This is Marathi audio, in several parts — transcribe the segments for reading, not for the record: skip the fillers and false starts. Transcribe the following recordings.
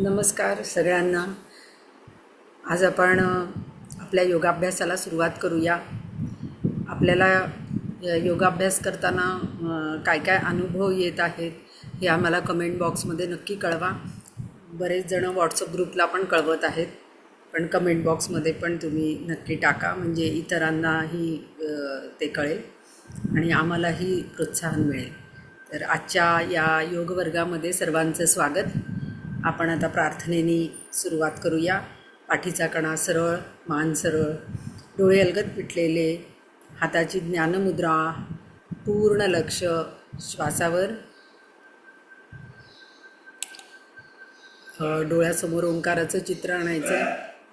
नमस्कार सगळ्यांना. आज आपण आपल्या योगाभ्यासाला सुरुवात करूया. आपल्याला योगाभ्यास करताना काय काय अनुभव येत आहेत हे आम्हाला कमेंट बॉक्समध्ये नक्की कळवा. बरेच जणं व्हॉट्सअप ग्रुपला पण कळवत आहेत, पण कमेंट बॉक्समध्ये पण तुम्ही नक्की टाका, म्हणजे इतरांनाही ते कळेल आणि आम्हालाही प्रोत्साहन मिळेल. तर आजच्या या योग वर्गामध्ये सर्वांचं स्वागत. आपण आता प्रार्थनेने सुरुवात करूया. पाठीचा कणा सरळ, मान सरळ, डोळे अलगद पिटलेले, हाताची ज्ञानमुद्रा, पूर्ण लक्ष श्वासावर. डोळ्यासमोर ओंकाराचं चित्र आणायचं आहे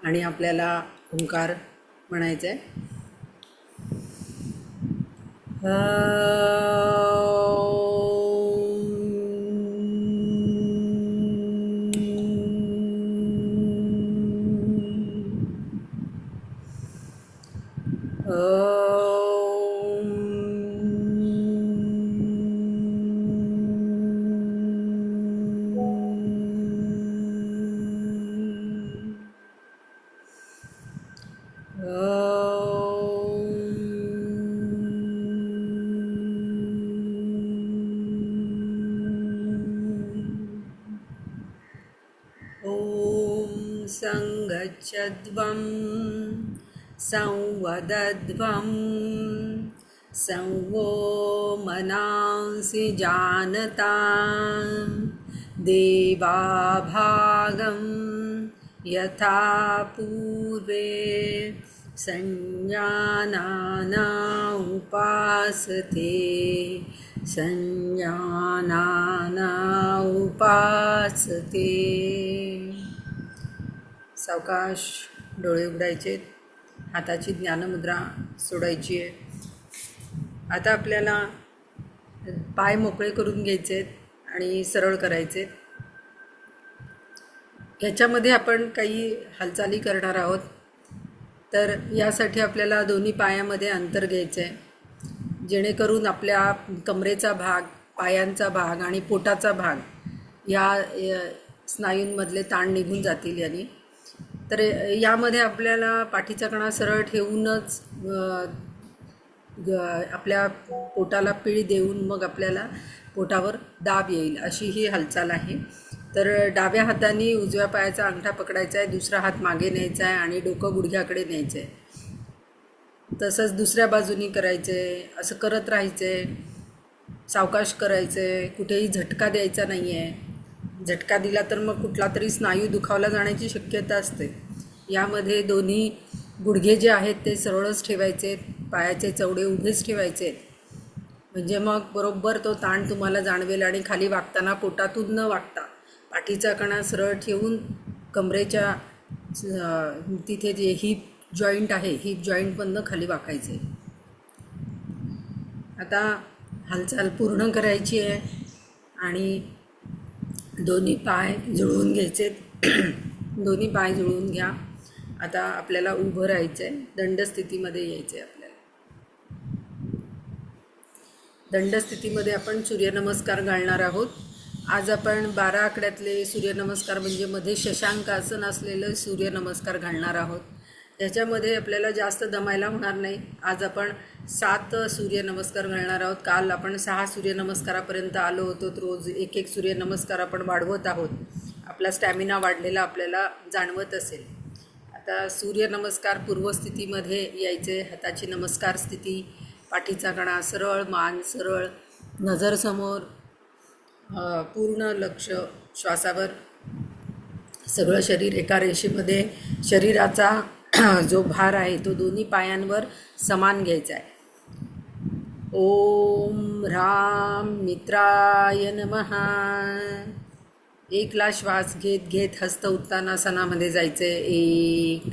आणि आपल्याला ओंकार म्हणायचं आहे. संगच्छध्वं संवदध्वं संवो मनांसि जानतां देवाभागं यथा पूर्वे संज्ञानाना उपासते संज्ञानाना उपासते. सावकाश डोळे उघडायचे, हाताची ज्ञानमुद्रा सोडायची आहे. आता आपल्याला पाय मोकळे करून घ्यायचे आणि सरळ करायचे. ह्याच्यामध्ये आपण काही हालचाली करणार आहोत, तर यासाठी आपल्याला दोन्ही पायामध्ये अंतर घ्यायचं आहे, जेणेकरून आपल्या कमरेचा भाग, पायांचा भाग आणि पोटाचा भाग या स्नायूंमधले ताण निघून जातील यांनी. तर यामध्ये आपल्याला पाठीचा कणा सरळ ठेवूनच आपल्या पोटाला पीळ देऊन मग आपल्याला पोटावर दाब येईल अशी ही हालचाल आहे. तर डाव्या हाताने उजव्या पायाचा अंगठा पकडायचा आहे, दुसरा हात मागे न्यायचा आहे आणि डोकं गुडघ्याकडे न्यायचं आहे. तसंच दुसऱ्या बाजूनी करायचं आहे. असं करत राहायचं आहे, सावकाश करायचं आहे, कुठेही झटका द्यायचा नाही आहे. झटका दिला तर मग कुठला तरी स्नायू दुखावला जाण्याची शक्यता असते. यामध्ये दोन्ही गुडघे जे आहेत ते सरळच ठेवायचे, पायाचे चवडे उभेच ठेवायचे, म्हणजे मग बरोबर तो ताण तुम्हाला जाणवेल. आणि खाली वाकताना पोटातून न वाकता पाठीचा कणा सरळ ठेवून कमरेच्या तिथे जे हिप जॉईंट आहे, हिप जॉईंटमधनं खाली वाकायचे. आता हालचाल पूर्ण करायची आहे आणि दोन्ही पाय जुळवून घ्यायचे. दोन्ही पाय जुळवून घ्या. आता आपल्याला उभं राहायचं आहे, दंडस्थितीमध्ये यायचं आहे. आपल्याला दंडस्थितीमध्ये आपण सूर्यनमस्कार घालणार आहोत. आज आपण 12 आकड्यातले सूर्यनमस्कार म्हणजे मध्ये शशांक आसन असलेलं सूर्यनमस्कार घालणार आहोत. याच्यामध्ये आपल्याला जास्त दमायला होणार नाही. आज आपण 7 सूर्यनमस्कार घालणार आहोत. काल आपण 6 सूर्यनमस्कारापर्यंत आलो होतो. रोज एक एक सूर्यनमस्कार आपण वाढवत आहोत. आपला स्टॅमिना वाढलेला आपल्याला जाणवत असेल. आता सूर्यनमस्कार पूर्वस्थितीमध्ये यायचे. हाताची नमस्कार स्थिती, पाठीचा कणा सरळ, मान सरळ, नजर समोर, पूर्ण लक्ष श्वासावर. सगळं शरीर एका रेषेमध्ये, शरीराचा जो भार आहे तो दोन्ही पायांवर समान घ्यायचा आहे. ओम ह्रां मित्राय नमः. एकला श्वास घेत घेत हस्त उत्तानासनामध्ये जायचे. 1.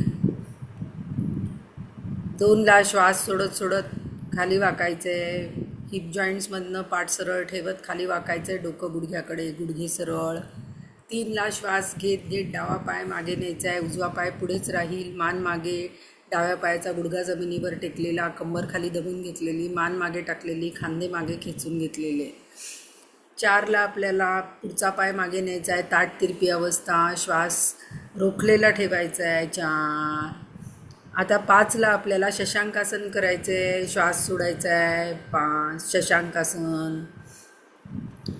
2ला श्वास सोडत सोडत खाली वाकायचे. हिप जॉईंट्समधनं पाठ सरळ ठेवत खाली वाकायचे, डोकं गुडघ्याकडे, गुडघे सरळ. 3ला श्वास घेत घेत डावा पाय मागे न्यायचा आहे, उजवा पाय पुढेच राहील, मान मागे, डाव्या पायाचा गुडघा जमिनीवर टेकलेला, कंबर खाली दबून घेतलेली, मान मागे टाकलेली, खांदे मागे खेचून घेतलेले. 4ला आपल्याला पुढचा पाय मागे न्यायचा आहे, ताठ तिरपी अवस्था, श्वास रोखलेला ठेवायचा आहे 4. आता 5ला आपल्याला शशांकासन करायचं आहे, श्वास सोडायचा आहे 5 शशांकासन.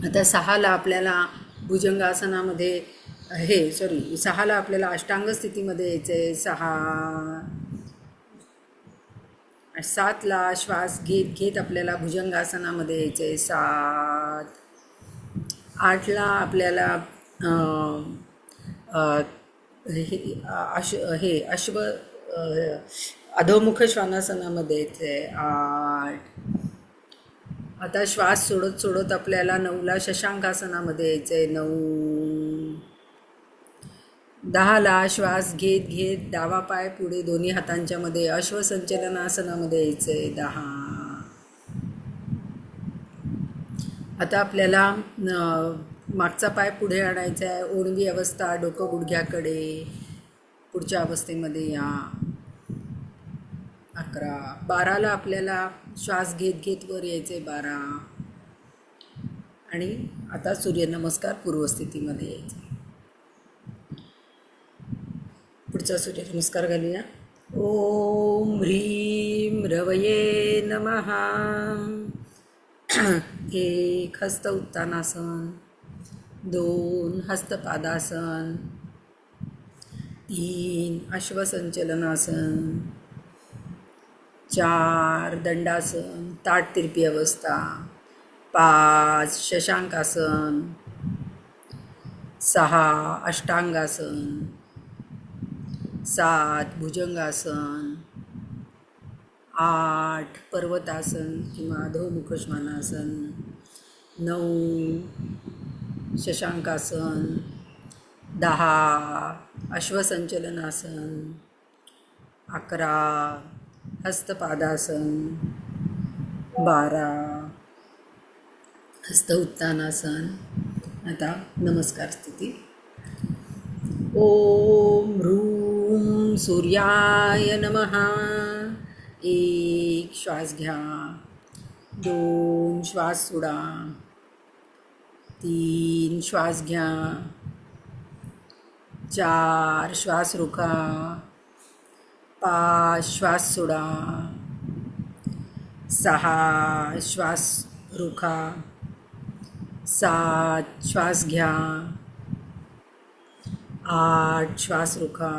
आता 6ला आपल्याला भुजंगासनामध्ये 6ला आपल्याला अष्टांग स्थितीमध्ये यायचं आहे 6. 7ला श्वास घेत घेत आपल्याला भुजंगासनामध्ये यायचं आहे 7. 8ला आपल्याला अश्व अधोमुख श्वानासनामध्ये यायचं आहे 8. आता श्वास सोडत सोडत आपल्याला 9ला शशांकासनामध्ये यायचं आहे 9. 10ला श्वास घेत घेत डावा पाय पुढे दोन्ही हातांच्या मध्ये अश्वसंचलनासनामध्ये यायचं आहे 10. आता आपल्याला मागचा पाय पुढे आणायचा आहे, ओणवी अवस्था, डोकं गुडघ्याकडे, पुढच्या अवस्थेमध्ये या 11. 12ला आपल्याला श्वास घेत घेत वर यायचे 12. आणि आता सूर्यनमस्कार पूर्वस्थितीमध्ये यायचे. पुढचा सूर्यनमस्कार घालूया. ओम ह्रीं रवये नमः. 1 हस्त उत्तानासन, 2 हस्तपादासन, 3 अश्वसंचलनासन, 4 दंडासन ताठ तिरपी अवस्था, 5 शशांकासन, 6 अष्टांगासन, 7 भुजंगासन, 8 पर्वतासन किंवा अधोमुख श्वानासन, 9 शशांकासन, 10 अश्वसंचलनासन, 11 हस्तपादासन, 12 हस्त उत्तानासन. आता नमस्कार स्थिती. ओम ह्रूं सूर्याय नमः. 1 श्वास घ्या, 2 श्वास सोडा, 3 श्वास घ्या, 4 श्वास रोखा, 5 श्वास सोडा, 6 श्वास रोखा, 7 श्वास घ्या, 8 श्वास रोखा,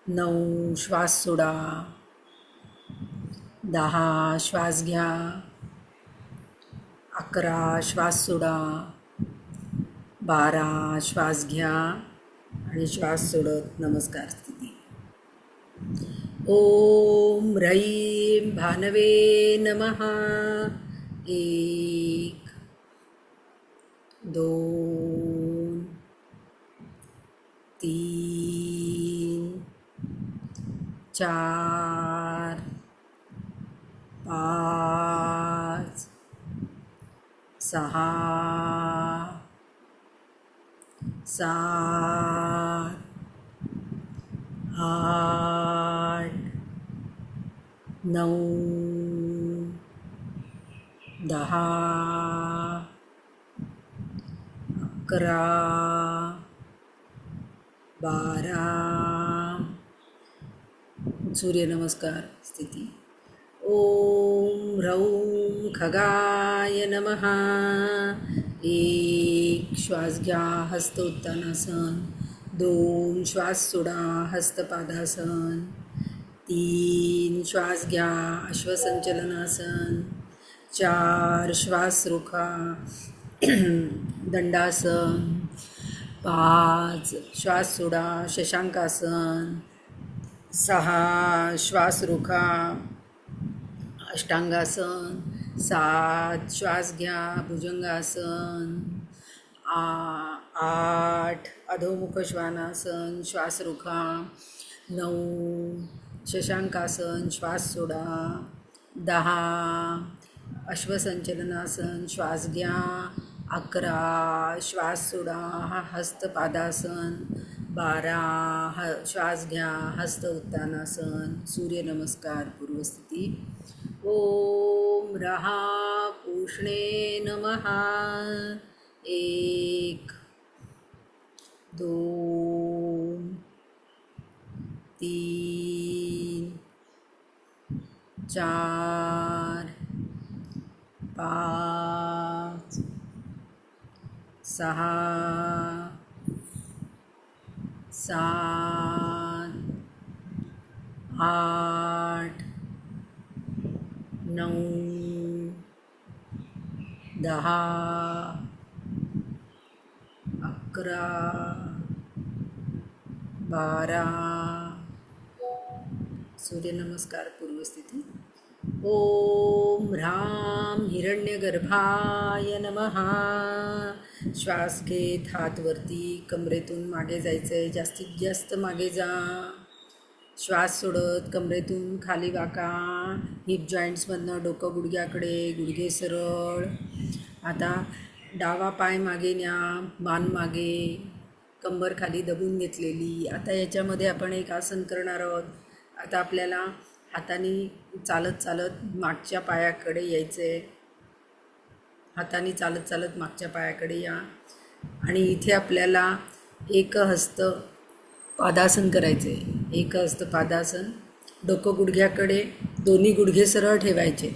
9 श्वास सोडा, 10 श्वास घ्या, 11 श्वास सोडा, 12 श्वास घ्या आणि श्वास सोडत नमस्कार स्थिती. ओम ह्रीं भानवे नमः. 1 2 3 4 5 6 7 8 9 10 11 12. सूर्यनमस्कार स्थिती. ओम ह्रौं खगाय नमः. 1 श्वास घ्या, हस्त उत्तानासन, 2 श्वास सोडा, हस्तपादासन, 3 श्वास घ्या, अश्वसंचलनासन, 4 श्वास रोखा, दंडासन, 5 श्वास सोडा, शशांकासन, 6 श्वास रोखा, अष्टांगासन, 7 श्वास घ्या, भुजंगासन, 8 अधोमुख श्वानासन, श्वास रोखा, 9 शशांकासन, श्वास सोडा, 10 अश्वसंचलनासन, श्वास घ्या, 11 श्वास सोडा, हस्तपादासन, 12 श्वास घ्या, हस्त उत्तानासन. सूर्यनमस्कार पूर्वस्थिती. ओम रहा कृष्णे नमः. 1 2 3 4 5 6 7 8 9 10 11 12. सूर्यनमस्कार पूर्वस्थिती. ओम ह्राम हिरण्यगर्भाय नमः. श्वास घेत हात वरती, कमरेतून मागे जायचं आहे, जास्तीत जास्त मागे जा. श्वास सोडत कमरेतून खाली वाका, हिप जॉईंट्समधनं डोकं गुडघ्याकडे, गुडघे सरळ. आता डावा पाय मागे न्या, मान मागे, कंबर खाली दबून घेतलेली. आता याच्यामध्ये आपण एक आसन करणार आहोत. आता आपल्याला हाताने चालत चालत मागच्या पायाकडे यायचं आहे. हाताने चालत चालत मागच्या पायाकडे या आणि इथे आपल्याला एकहस्त पादासन करायचे. एकहस्त पादासन, डोकं गुडघ्याकडे, दोन्ही गुडघे सरळ ठेवायचे.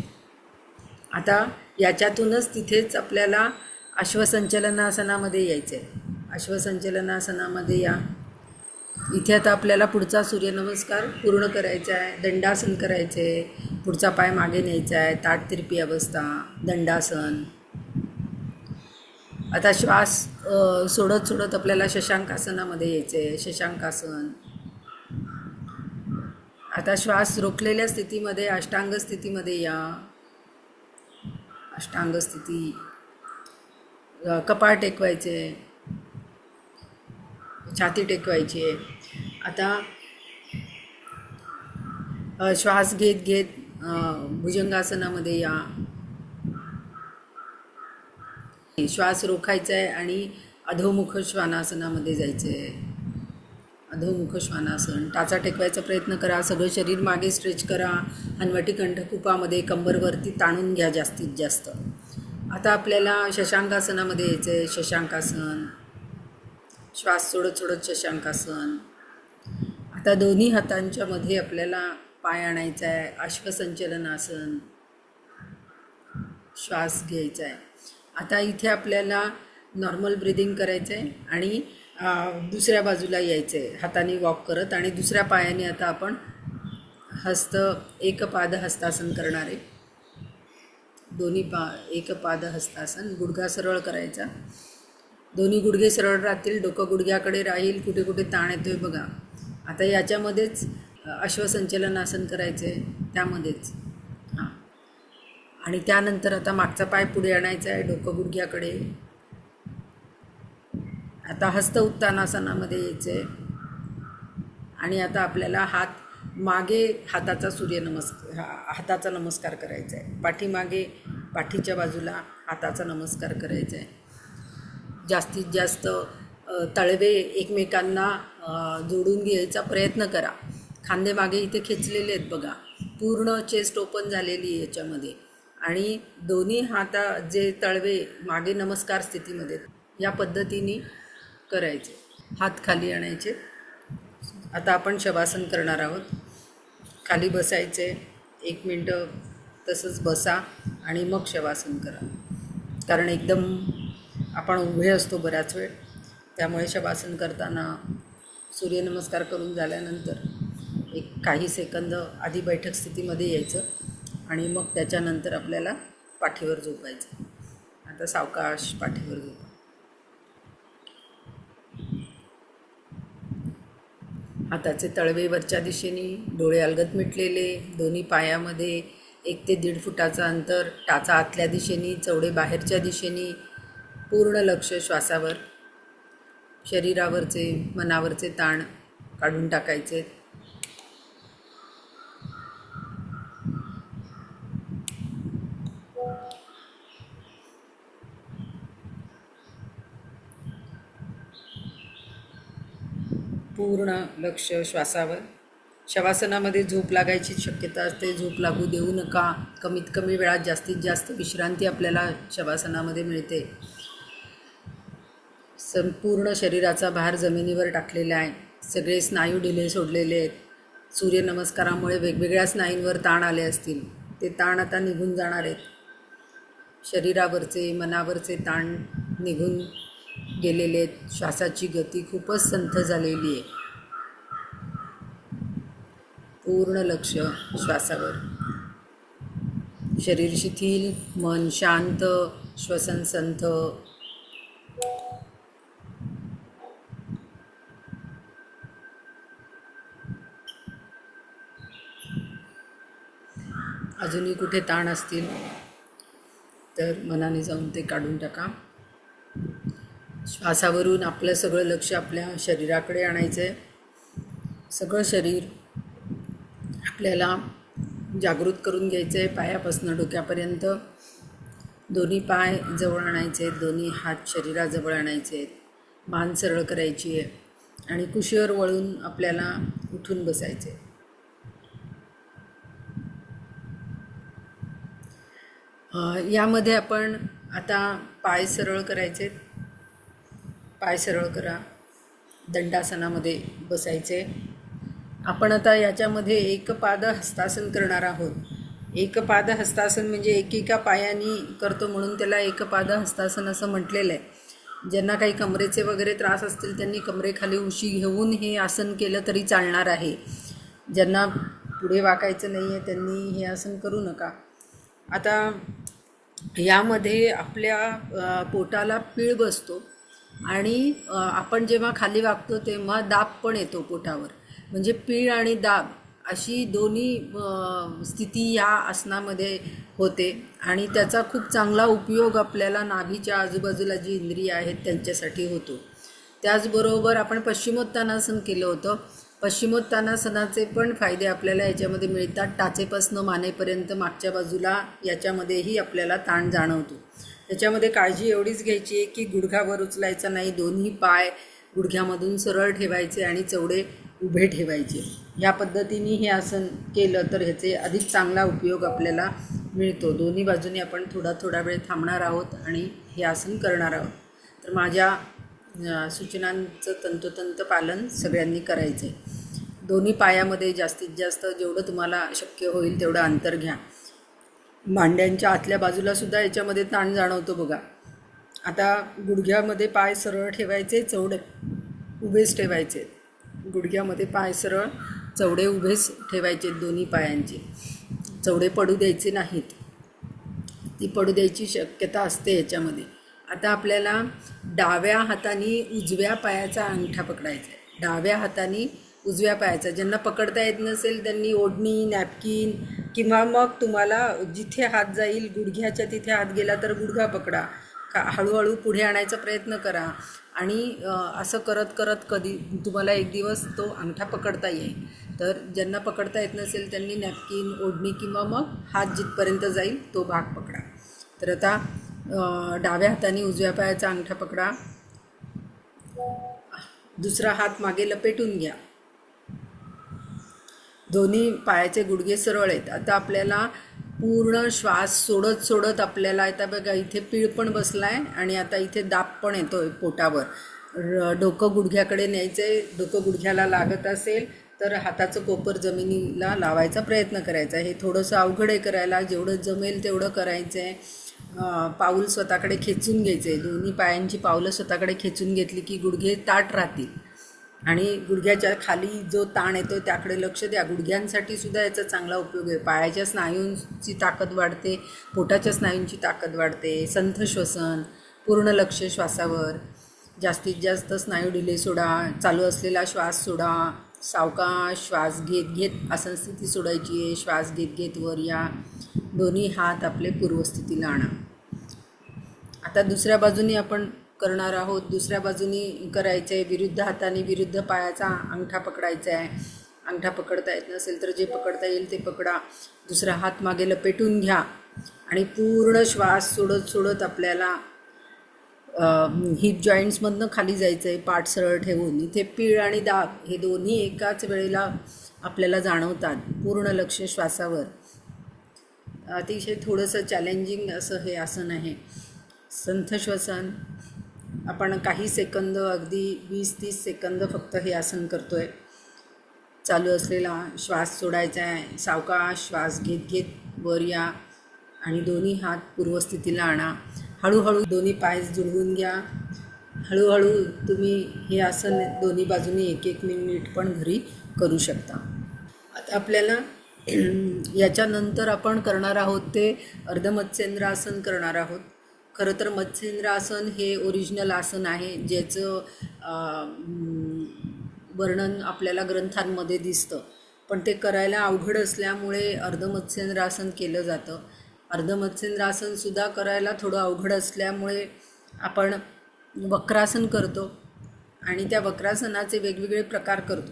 आता याच्यातूनच तिथेच आपल्याला अश्वसंचलनासनामध्ये यायचे आहे. अश्वसंचलनासनामध्ये या. इथे आता आपल्याला पुढचा सूर्यनमस्कार पूर्ण करायचा आहे. दंडासन करायचे आहे. पुढचा पाय मागे न्यायचा आहे, ताठ तिरपी अवस्था, दंडासन. आता श्वास सोडत सोडत आपल्याला शशांकासनामध्ये यायचं आहे. शशांकासन. आता श्वास रोखलेल्या स्थितीमध्ये अष्टांग स्थितीमध्ये या. अष्टांग स्थिती. कपाळ टेकवायचे, छाती टेकवायची आहे. आता श्वास घेत घेत भुजंगासनामध्ये या. श्वास रोखायचा आहे आणि अधोमुख श्वानासनामध्ये जायचं आहे. अधोमुख श्वानासन. टाचा टेकवायचा प्रयत्न करा. सगळं शरीर मागे स्ट्रेच करा. हनवटी कंठकुपामध्ये कंबरवरती ताणून घ्या जास्तीत जास्त. आता आपल्याला शशांकासनामध्ये यायचं आहे. शशांकासन. श्वास सोडत सोडत शशांकासन. आता दोन्ही हातांच्या मध्ये आपल्याला पाय आणायचा आहे. अश्वसंचलनासन. श्वास घ्यायचा आहे. आता इथे आपल्याला नॉर्मल ब्रिदिंग करायचं आहे आणि दुसऱ्या बाजूला यायचं आहे हाताने वॉक करत. आणि दुसऱ्या पायाने आता आपण एकपाद हस्तासन करणार आहे. एकपाद हस्तासन. गुडघा सरळ करायचा. दोन्ही गुडघे सरळ राहतील, डोकं गुडघ्याकडे राहील. कुठे कुठे ताण येतोय बघा. आता याच्यामध्येच अश्वसंचलनासन करायचं आहे, त्यामध्येच. हां. आणि त्यानंतर आता मागचा पाय पुढे आणायचा आहे, डोकं गुडघ्याकडे. आता हस्त उत्तानासनामध्ये यायचं आहे. आणि आता आपल्याला हात मागे, हाताचा नमस्कार करायचा आहे. पाठीमागे, पाठीच्या बाजूला हाताचा नमस्कार करायचा आहे. जास्तीत जास्त तळवे एकमेकांना जोडून घ्यायचा प्रयत्न करा. खांदे मागे इथे खेचलेले आहेत बघा. पूर्ण चेस्ट ओपन झालेली आहे याच्यामध्ये. आणि दोन्ही जे तळवे मागे नमस्कार स्थितीमध्ये, या पद्धतीने करायचे. हात खाली आणायचे. आता आपण शवासन करणार आहोत. खाली बसायचे. 1 मिनटं तसंच बसा आणि मग शवासन करा. कारण एकदम आपण उभे असतो बराच वेळ, त्यामुळे शवासन करताना सूर्यनमस्कार करून झाल्यानंतर काही सेकंद आधी बैठक स्थितीमध्ये यायचं आणि मग त्याच्यानंतर आपल्याला पाठीवर झोपायचं. आता सावकाश पाठीवर झोपा. हाताचे तळवे वरच्या दिशेने, डोळे अलगद मिटलेले. दोन्ही पायामध्ये 1 ते 1.5 फुटाचं अंतर. टाचा आतल्या दिशेने, चवडे बाहेरच्या दिशेने. पूर्ण लक्ष श्वासावर. शरीरावरचे, मनावरचे ताण काढून टाकायचे. पूर्ण लक्ष श्वासावर. शवासनामध्ये झोप लागायची शक्यता असते. झोप लागू देऊ नका. कमीत कमी वेळात जास्तीत जास्त विश्रांती आपल्याला शवासनामध्ये मिळते. संपूर्ण शरीराचा भार जमिनीवर टाकलेला आहे. सगळे स्नायू ढिले सोडलेले आहेत. सूर्यनमस्कारामुळे वेगवेगळ्या स्नायूंवर ताण आले असतील, ते ताण आता निघून जाणार आहेत. शरीरावरचे मनावरचे ताण निघून गेलेले आहेत. श्वासाची गती खूपच संथ झालेली आहे. पूर्ण लक्ष श्वासावर. शरीर शिथिल, मन शांत, श्वसन संथ. अजूनही कुठे ताण असतील तर मनाने जाऊन ते काढून टाका. श्वासावरून आपलं सगळं लक्ष आपल्या शरीराकडे आणायचं आहे. सगळं शरीर आपल्याला जागृत करून घ्यायचं आहे. पायापासून डोक्यापर्यंत दोन्ही पाय जवळ आणायचे, दोन्ही हात शरीराजवळ आणायचे, मान सरळ करायची आहे आणि कुशीवर वळून आपल्याला उठून बसायचे. यामध्ये आपण आता पाय सरळ करायचे. पाय सरळ करा. दंडासनामध्ये बसायचे. आपण आता याच्यामध्ये एकपाद हस्तासन करणार आहोत. एकपाद हस्तासन म्हणजे एकेका पायाने करतो म्हणून त्याला एकपाद हस्तासन असं म्हटलेलं आहे. ज्यांना काही कमरेचे वगैरे त्रास असतील त्यांनी कमरेखाली उशी घेऊन हे आसन केलं तरी चालणार आहे. ज्यांना पुढे वाकायचं नाही आहे त्यांनी हे आसन करू नका. आता यामध्ये आपल्या पोटाला पीळ बसतो आणि आपण जेव्हा खाली वाकतो तेव्हा दाब पण येतो पोटावर. म्हणजे पीळ आणि दाब अशी दोन्ही स्थिती या आसनामध्ये होते आणि त्याचा खूप चांगला उपयोग आपल्याला नाभीच्या आजूबाजूला जी इंद्रिय आहेत त्यांच्यासाठी होतो. त्याचबरोबर आपण पश्चिमोत्तानासन केलं होतं. पश्चिमोत्तानासनाचे पण फायदे आपल्याला याच्यामध्ये मिळतात. टाचेपासनं मानेपर्यंत मागच्या बाजूला याच्यामध्येही आपल्याला ताण जाणवतो. याच्यामध्ये काळजी एवढीच घ्यायची आहे की गुडघावर उचलायचा नाही. दोन्ही पाय गुडघ्यामधून सरळ ठेवायचे आणि चवडे उभे ठेवायचे. या पद्धतीने हे आसन केलं तर ह्याचे अधिक चांगला उपयोग आपल्याला मिळतो. दोन्ही बाजूने आपण थोडा वेळ थांबणार आहोत आणि हे आसन करणार आहोत. तर माझ्या सूचनांचं तंतोतंत पालन सगळ्यांनी करायचं आहे. दोन्ही पायामध्ये जास्तीत जास्त जेवढं तुम्हाला शक्य होईल तेवढं अंतर घ्या. मांड्यांच्या आतल्या बाजूलासुद्धा याच्यामध्ये ताण जाणवतो बघा. आता गुडघ्यामध्ये पाय सरळ ठेवायचे, चवडे उभेच ठेवायचे. गुडघ्यामध्ये पाय सरळ, चवडे उभेच ठेवायचे. दोन्ही पायांचे चवडे पडू द्यायचे नाहीत. ती पडू द्यायची शक्यता असते याच्यामध्ये. आता आपल्याला डाव्या हाताने उजव्या पायाचा अंगठा पकडायचा आहे. डाव्या हाताने उजव्या पायाचा. ज्यांना पकडता येत नसेल त्यांनी ओढणी, नॅपकिन किंवा मग तुम्हाला जिथे हात जाईल गुडघ्याच्या तिथे हात गेला तर गुडघा पकडा. हळूहळू पुढे आणायचा प्रयत्न करा आणि असं करत करत कधी तुम्हाला एक दिवस तो अंगठा पकडता येईल. तर ज्यांना पकडता येत नसेल त्यांनी नॅपकिन, ओढणी किंवा मग हात जिथपर्यंत जाईल तो भाग पकडा. तर आता डाव्या हाताने उजव्या पायाचा अंगठा पकडा. दुसरा हात मागे लपेटून घ्या. दोन्ही पायाचे गुडघे सरळ आहेत. आता आपल्याला पूर्ण श्वास सोडत सोडत आपल्याला आता बघा इथे पीळ पण बसला आहे आणि आता इथे दाब पण येतो आहे पोटावर. डोकं गुडघ्याकडे न्यायचं आहे. डोकं गुडघ्याला लागत असेल तर हाताचं कोपर जमिनीला लावायचा प्रयत्न करायचा. हे थोडंसं अवघड आहे करायला. जेवढं जमेल तेवढं करायचं आहे. पाऊल स्वतःकडे खेचून घ्यायचे. दोन्ही पायांची पावलं स्वतःकडे खेचून घेतली की गुडघे ताठ राहतील आणि गुडघ्याच्या खाली जो ताण येतो त्याकडे लक्ष द्या. गुडघ्यांसाठी सुद्धा याचा चांगला उपयोग आहे. पायाच्या स्नायूंची ताकद वाढते, पोटाच्या स्नायूंची ताकद वाढते. संथ श्वसन, पूर्ण लक्ष श्वासावर. जास्तीत जास्त स्नायू ढिले सोडा. चालू असलेला श्वास सोडा. सावकाश श्वास घेत घेत आसन स्थिती सोडायची आहे. श्वास घेत घेत वर या. दोन्ही हात आपले पूर्वस्थितीला आणा. आता दुसऱ्या बाजूने आपण करणार आहोत. दुसऱ्या बाजूनी करायचं आहे. विरुद्ध हाताने विरुद्ध पायाचा अंगठा पकडायचा आहे. अंगठा पकडता येत नसेल तर जे पकडता येईल ते पकडा. दुसरा हात मागे लपेटून घ्या आणि पूर्ण श्वास सोडत सोडत आपल्याला हिप जॉईंट्समधनं खाली जायचं आहे. पाठ सरळ ठेवून. इथे पीळ आणि दाब हे दोन्ही एकाच वेळेला आपल्याला जाणवतात. पूर्ण लक्ष श्वासावर. अतिशय थोडंसं चॅलेंजिंग असं हे आसन आहे. संथ श्वसन. आपण काही सेकंद, अगदी 20-30 सेकंद फक्त हे आसन करतो आहे. चालू असलेला श्वास सोडायचा आहे. सावकाश श्वास घेत घेत वर या आणि दोन्ही हात पूर्वस्थितीला आणा. हळूहळू दोन्ही पाय जुळवून घ्या. हळूहळू तुम्ही हे आसन दोन्ही बाजूनी 1-1 मिनिट पण घरी करू शकता. आता आपल्याला याच्यानंतर आपण करणार आहोत ते अर्धमत्स्येंद्र आसन करणार आहोत. खरं तर मत्स्येंद्र आसन हे ओरिजिनल आसन आहे, ज्याचं वर्णन आपल्याला ग्रंथांमध्ये दिसतं, पण ते करायला अवघड असल्यामुळे अर्धमत्स्येंद्र आसन केलं जातं. अर्धमत्स्येंद्र आसनसुद्धा करायला थोडं अवघड असल्यामुळे आपण वक्रासन करतो आणि त्या वक्रासनाचे वेगवेगळे प्रकार करतो.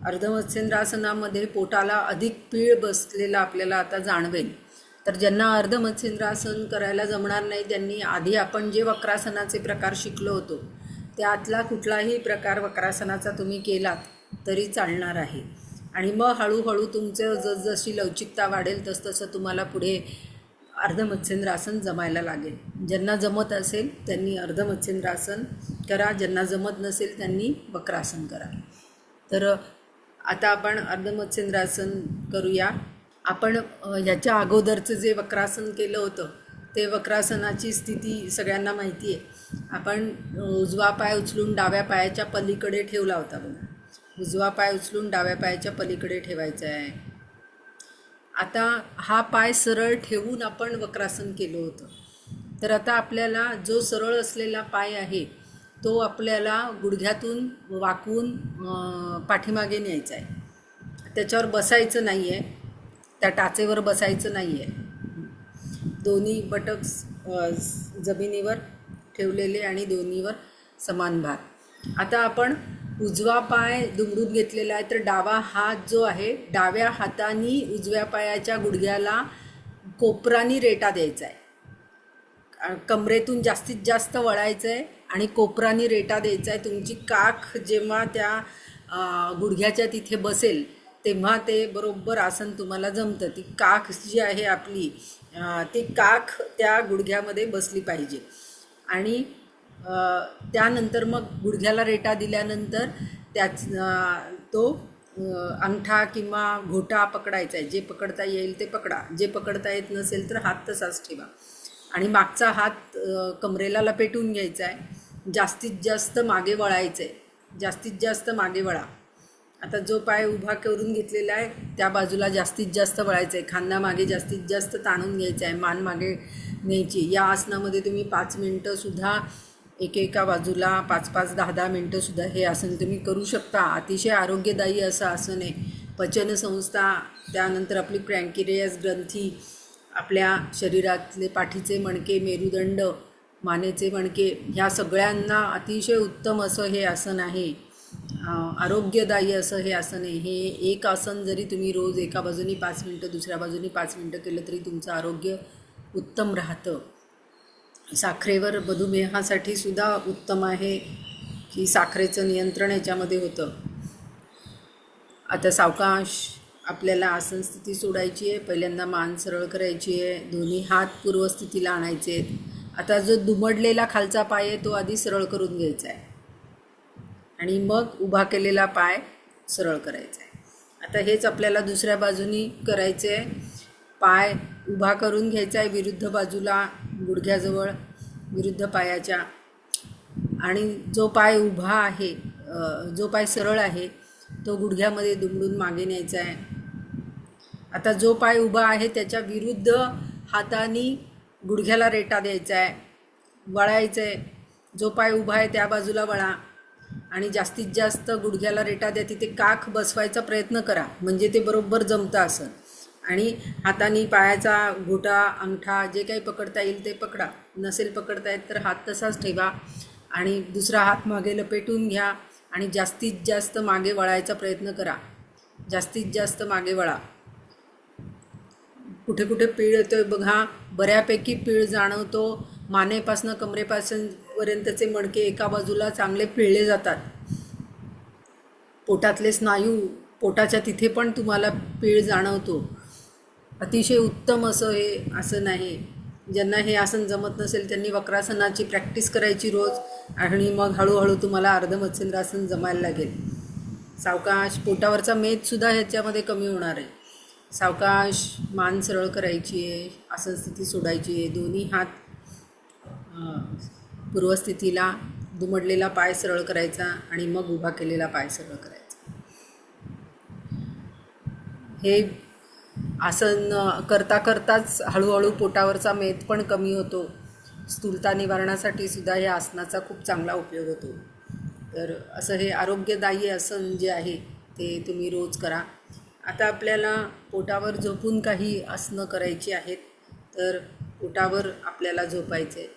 अर्धमत्स्येंद्र आसनामध्ये पोटाला अधिक पीळ बसलेला आपल्याला आता जाणवेल. तर ज्यांना अर्धमत्स्येंद्र आसन करायला जमणार नाही, त्यांनी आधी आपण जे वक्रासनाचे प्रकार शिकलो होतो त्यातला कुठलाही प्रकार वक्रासनाचा तुम्ही केलात तरी चालणार आहे. आणि मग हळूहळू तुमचं जसजशी लवचिकता वाढेल तसतसं तुम्हाला पुढे अर्धमत्स्येंद्र आसन जमायला लागेल. ज्यांना जमत असेल त्यांनी अर्धमत्स्येंद्र आसन करा, ज्यांना जमत नसेल त्यांनी वक्रासन करा. तर आता आपण अर्धमत्स्येंद्र आसन करूया. आपण ह्याच्या अगोदरचं जे वक्रासन केलं होतं ते वक्रासनाची स्थिती सगळ्यांना माहिती आहे. आपण उजवा पाय उचलून डाव्या पायाच्या पलीकडे ठेवला होता बघा. उजवा पाय उचलून डाव्या पायाच्या पलीकडे ठेवायचा आहे. आता हा पाय सरळ ठेवून आपण वक्रासन केलं होतं. तर आता आपल्याला जो सरळ असलेला पाय आहे तो आपल्याला गुडघ्यातून वाकवून पाठीमागे न्यायचा आहे. त्याच्यावर बसायचं नाही आहे, त्या टाचेवर बसायचं नाही आहे. दोन्ही बटक जमिनीवर ठेवलेले आणि दोन्हीवर समान भार. आता आपण उजवा पाय दुमडून घेतलेला आहे, तर डावा हात जो आहे डाव्या हाताने उजव्या पायाच्या गुडघ्याला कोपरानी रेटा द्यायचा आहे. कमरेतून जास्तीत जास्त वळायचं आहे आणि कोपरानी रेटा द्यायचा आहे. तुमची काख जेव्हा त्या गुडघ्याच्या तिथे बसेल तेव्हा ते बरोबर आसन तुम्हाला जमतं. ती काख जी आहे आपली ती काख त्या गुडघ्यामध्ये बसली पाहिजे. आणि त्यानंतर मग गुडघ्याला रेटा दिल्यानंतर तो अंगठा किंवा घोटा पकडायचा आहे. जे पकडता येईल ते पकडा, जे पकडता येत नसेल तर हात तसाच ठेवा आणि मागचा हात कमरेला लपेटून घ्यायचा आहे. जास्तीत जास्त मागे वळायचं आहे, जास्तीत जास्त मागे वळा. आता जो पाय उभा करून घेतलेला आहे त्या बाजूला जास्तीत जास्त वळायचं आहे. खांदा मागे जास्तीत जास्त ताणून घ्यायचा आहे, मान मागे न्यायची. या आसनामध्ये तुम्ही 5 मिनटंसुद्धा एकेका बाजूला 5-5, 10-10 मिनटंसुद्धा हे आसन तुम्ही करू शकता. अतिशय आरोग्यदायी असं आसन आहे. पचनसंस्था, त्यानंतर आपली पँक्रियास ग्रंथी, आपल्या शरीरातले पाठीचे मणके, मेरुदंड, मानेचे मणके ह्या सगळ्यांना अतिशय उत्तम असं हे आसन आहे. आरोग्यदायी असं हे आसन आहे. हे एक आसन जरी तुम्ही रोज एका बाजूनी 5 मिनटं दुसऱ्या बाजूनी 5 मिनटं केलं तरी तुमचं आरोग्य उत्तम राहतं. साखरेवर मधुमेहासाठी सुद्धा उत्तम आहे की साखरेचं नियंत्रण याच्यामध्ये होतं. आता सावकाश आपल्याला आसन स्थिती सोडायची आहे. पहिल्यांदा मान सरळ करायची आहे, दोन्ही हात पूर्वस्थितीला आणायचे आहेत. आता जो दुमडलेला खालचा पाय आहे तो आधी सरळ करून घ्यायचा आहे आणि मग उभा केलेला पाय सरळ करायचा आहे. आता हेच आपल्याला दुसऱ्या बाजूनी करायचे आहे. पाय उभा करून घ्यायचा आहे विरुद्ध बाजूला गुडघ्याजवळ, विरुद्ध पायाच्या. आणि जो पाय उभा आहे, जो पाय सरळ आहे तो गुडघ्यामध्ये दुमडून मागे न्यायचा आहे. आता जो पाय उभा आहे त्याच्या विरुद्ध हाताने गुडघ्याला रेटा द्यायचा आहे, वळायचं आहे. जो पाय उभा आहे त्या बाजूला वळा आणि जास्तीत जास्त गुडघ्याला रेटा द्या. तिथे काख बसवायचा प्रयत्न करा म्हणजे ते बरोबर जमतं असं. आणि हाताने पायाचा घोटा, अंगठा जे काही पकडता येईल ते पकडा. नसेल पकडता येत तर हात तसाच ठेवा आणि दुसरा हात मागे लपेटून घ्या आणि जास्तीत जास्त मागे वळायचा प्रयत्न करा. जास्तीत जास्त मागे वळा. कुठे कुठे पीळ येतोय बघा, बऱ्यापैकी पीळ जाणवतो. मानेपासनं कमरेपासूनपर्यंतचे मणके एका बाजूला चांगले पिळले जातात. पोटातले स्नायू पोटाच्या तिथे पण तुम्हाला पीळ जाणवतो. अतिशय उत्तम असं हे आसन आहे. ज्यांना हे आसन जमत नसेल त्यांनी वक्रासनाची प्रॅक्टिस करायची रोज, आणि मग हळूहळू तुम्हाला अर्धमत्स्येंद्रासन जमायला लागेल. सावकाश पोटावरचा मेदसुद्धा ह्याच्यामध्ये कमी होणार आहे. सावकाश मान सरळ करायची आहे, आसन स्थिती सोडायची आहे. दोन्ही हात पूर्वस्थितीला, दुमडलेला पाय सरळ करायचा आणि मग उभा केलेला पाय सरळ करायचा. हे आसन करता करताच हळूहळू पोटावरचा मेद पण कमी होतो. स्थूलता निवारणासाठी सुद्धा या आसनाचा खूप चांगला उपयोग होतो. तर असं हे आरोग्यदायी आसन जे आहे ते तुम्ही रोज करा. आता आपल्याला पोटावर झोपून काही आसनं करायची आहेत. तर पोटावर आपल्याला झोपायचे.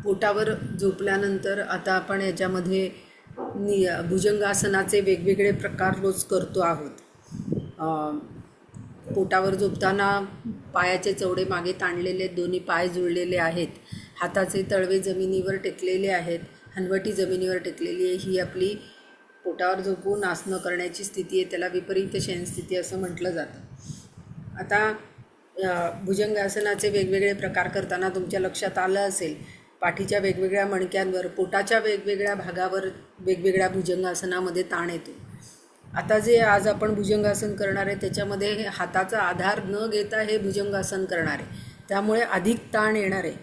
पोटावर झोपल्यानंतर आता आपण याच्यामध्ये भुजंगासनाचे वेगवेगळे प्रकार रोज करतो आहोत. पोटावर झोपताना पायाचे चवडे मागे ताणलेले, दोन्ही पाय जुळलेले आहेत, हाताचे तळवे जमिनीवर टेकलेले आहेत, हनवटी जमिनीवर टेकलेली आहे. ही आपली पोटावर झोपून आसनं करण्याची स्थिती आहे. त्याला विपरीत शयनस्थिती असं म्हटलं जातं. आता भुजंगासनाचे वेगवेगळे प्रकार करताना तुमच्या लक्षात आलं असेल, पाठीच्या वेगवेगळ्या मणक्यांवर, पोटाच्या वेगवेगळ्या भागावर वेगवेगळ्या भुजंगासनामध्ये ताण येतो. आता जे आज आपण भुजंगासन करणार आहे त्याच्यामध्ये हाताचा आधार न घेता हे भुजंगासन करणार आहे. त्यामुळे अधिक ताण येणार आहे.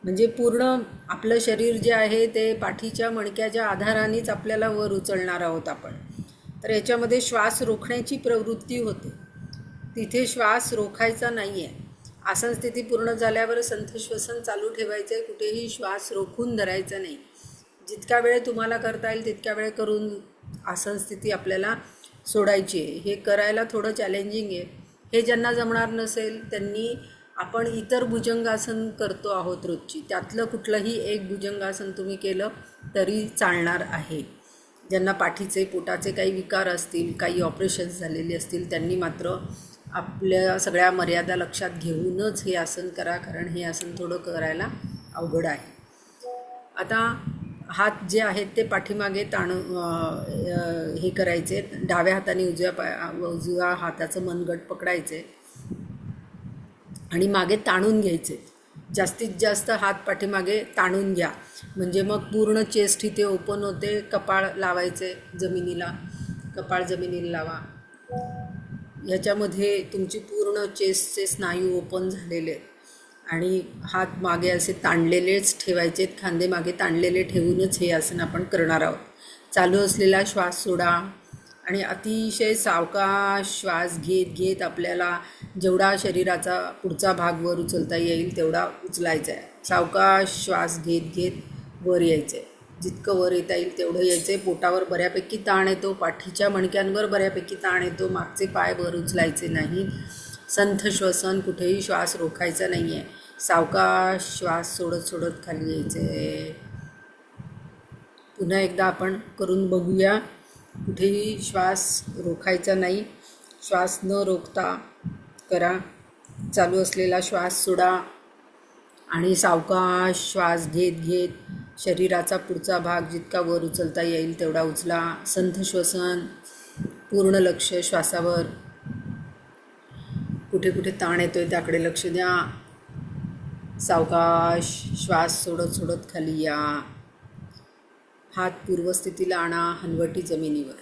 म्हणजे पूर्ण आपलं शरीर जे आहे ते पाठीच्या मणक्याच्या आधारानेच आपल्याला वर उचलणार आहोत आपण. तर याच्यामध्ये श्वास रोखण्याची प्रवृत्ती होते. तिथे श्वास रोखायचा नाही आहे. आसन स्थिती पूर्ण झाल्यावर संथ श्वसन चालू ठेवायचं आहे. कुठेही श्वास रोखून धरायचा नाही. जितका वेळ तुम्हाला करता येईल तितक्या वेळ करून आसन स्थिती आपल्याला सोडायची आहे. हे करायला थोडं चॅलेंजिंग आहे. हे ज्यांना जमणार नसेल त्यांनी, आपण इतर भुजंगासन करतो आहोत रोजची, त्यातलं कुठलंही एक भुजंगासन तुम्ही केलं तरी चालणार आहे. ज्यांना पाठीचे पोटाचे काही विकार असतील, काही ऑपरेशन्स झालेले असतील, त्यांनी मात्र आपल्या सगळ्या मर्यादा लक्षात घेऊनच हे आसन करा, कारण हे आसन थोडं करायला अवघड आहे. आता हात जे आहेत ते पाठीमागे हे करायचे. डाव्या हाताने उजव्या हाताचं मनगट पकडायचे आणि मागे ताणून घ्यायचे. जास्तीत जास्त हात पाठीमागे ताणून घ्या, म्हणजे मग पूर्ण चेस्ट इथे ओपन होते. कपाळ लावायचे जमिनीला, कपाळ जमिनीला लावा. ह्याच्यामध्ये तुमची पूर्ण चेस्टचे स्नायू ओपन झालेले आहेत आणि हात मागे असे ताणलेलेच ठेवायचे. खांदे मागे ताणलेले ठेवूनच हे आसन आपण करणार आहोत. चालू असलेला श्वास सोडा आणि अतिशय सावकाश श्वास घेत घेत आपल्याला जेवढा शरीराचा पुढचा भाग वर उचलता येईल तेवढा उचलायचा आहे. सावकाश श्वास घेत घेत वर यायचं आहे. जितकं वर येता येईल तेवढं यायचं आहे. पोटावर बऱ्यापैकी ताण येतो, पाठीच्या मणक्यांवर बऱ्यापैकी ताण येतो. मागचे पाय वर उचलायचे नाही. संथ श्वसन, कुठेही श्वास रोखायचा नाही आहे. सावकाश श्वास सोडत सोडत खाली यायचे. पुन्हा एकदा आपण करून बघूया. कुठेही श्वास रोखायचा नाही. श्वास न रोखता करा. चालू असलेला श्वास सोडा आणि सावकाश श्वास घेत घेत शरीराचा पुढचा भाग जितका वर उचलता येईल तेवढा उचला. संथ श्वसन, पूर्ण लक्ष श्वासावर. कुठे कुठे ताण येतोय त्याकडे लक्ष द्या. सावकाश श्वास सोडत सोडत खाली या. हात पूर्वस्थितीला आणा, हनवटी जमिनीवर.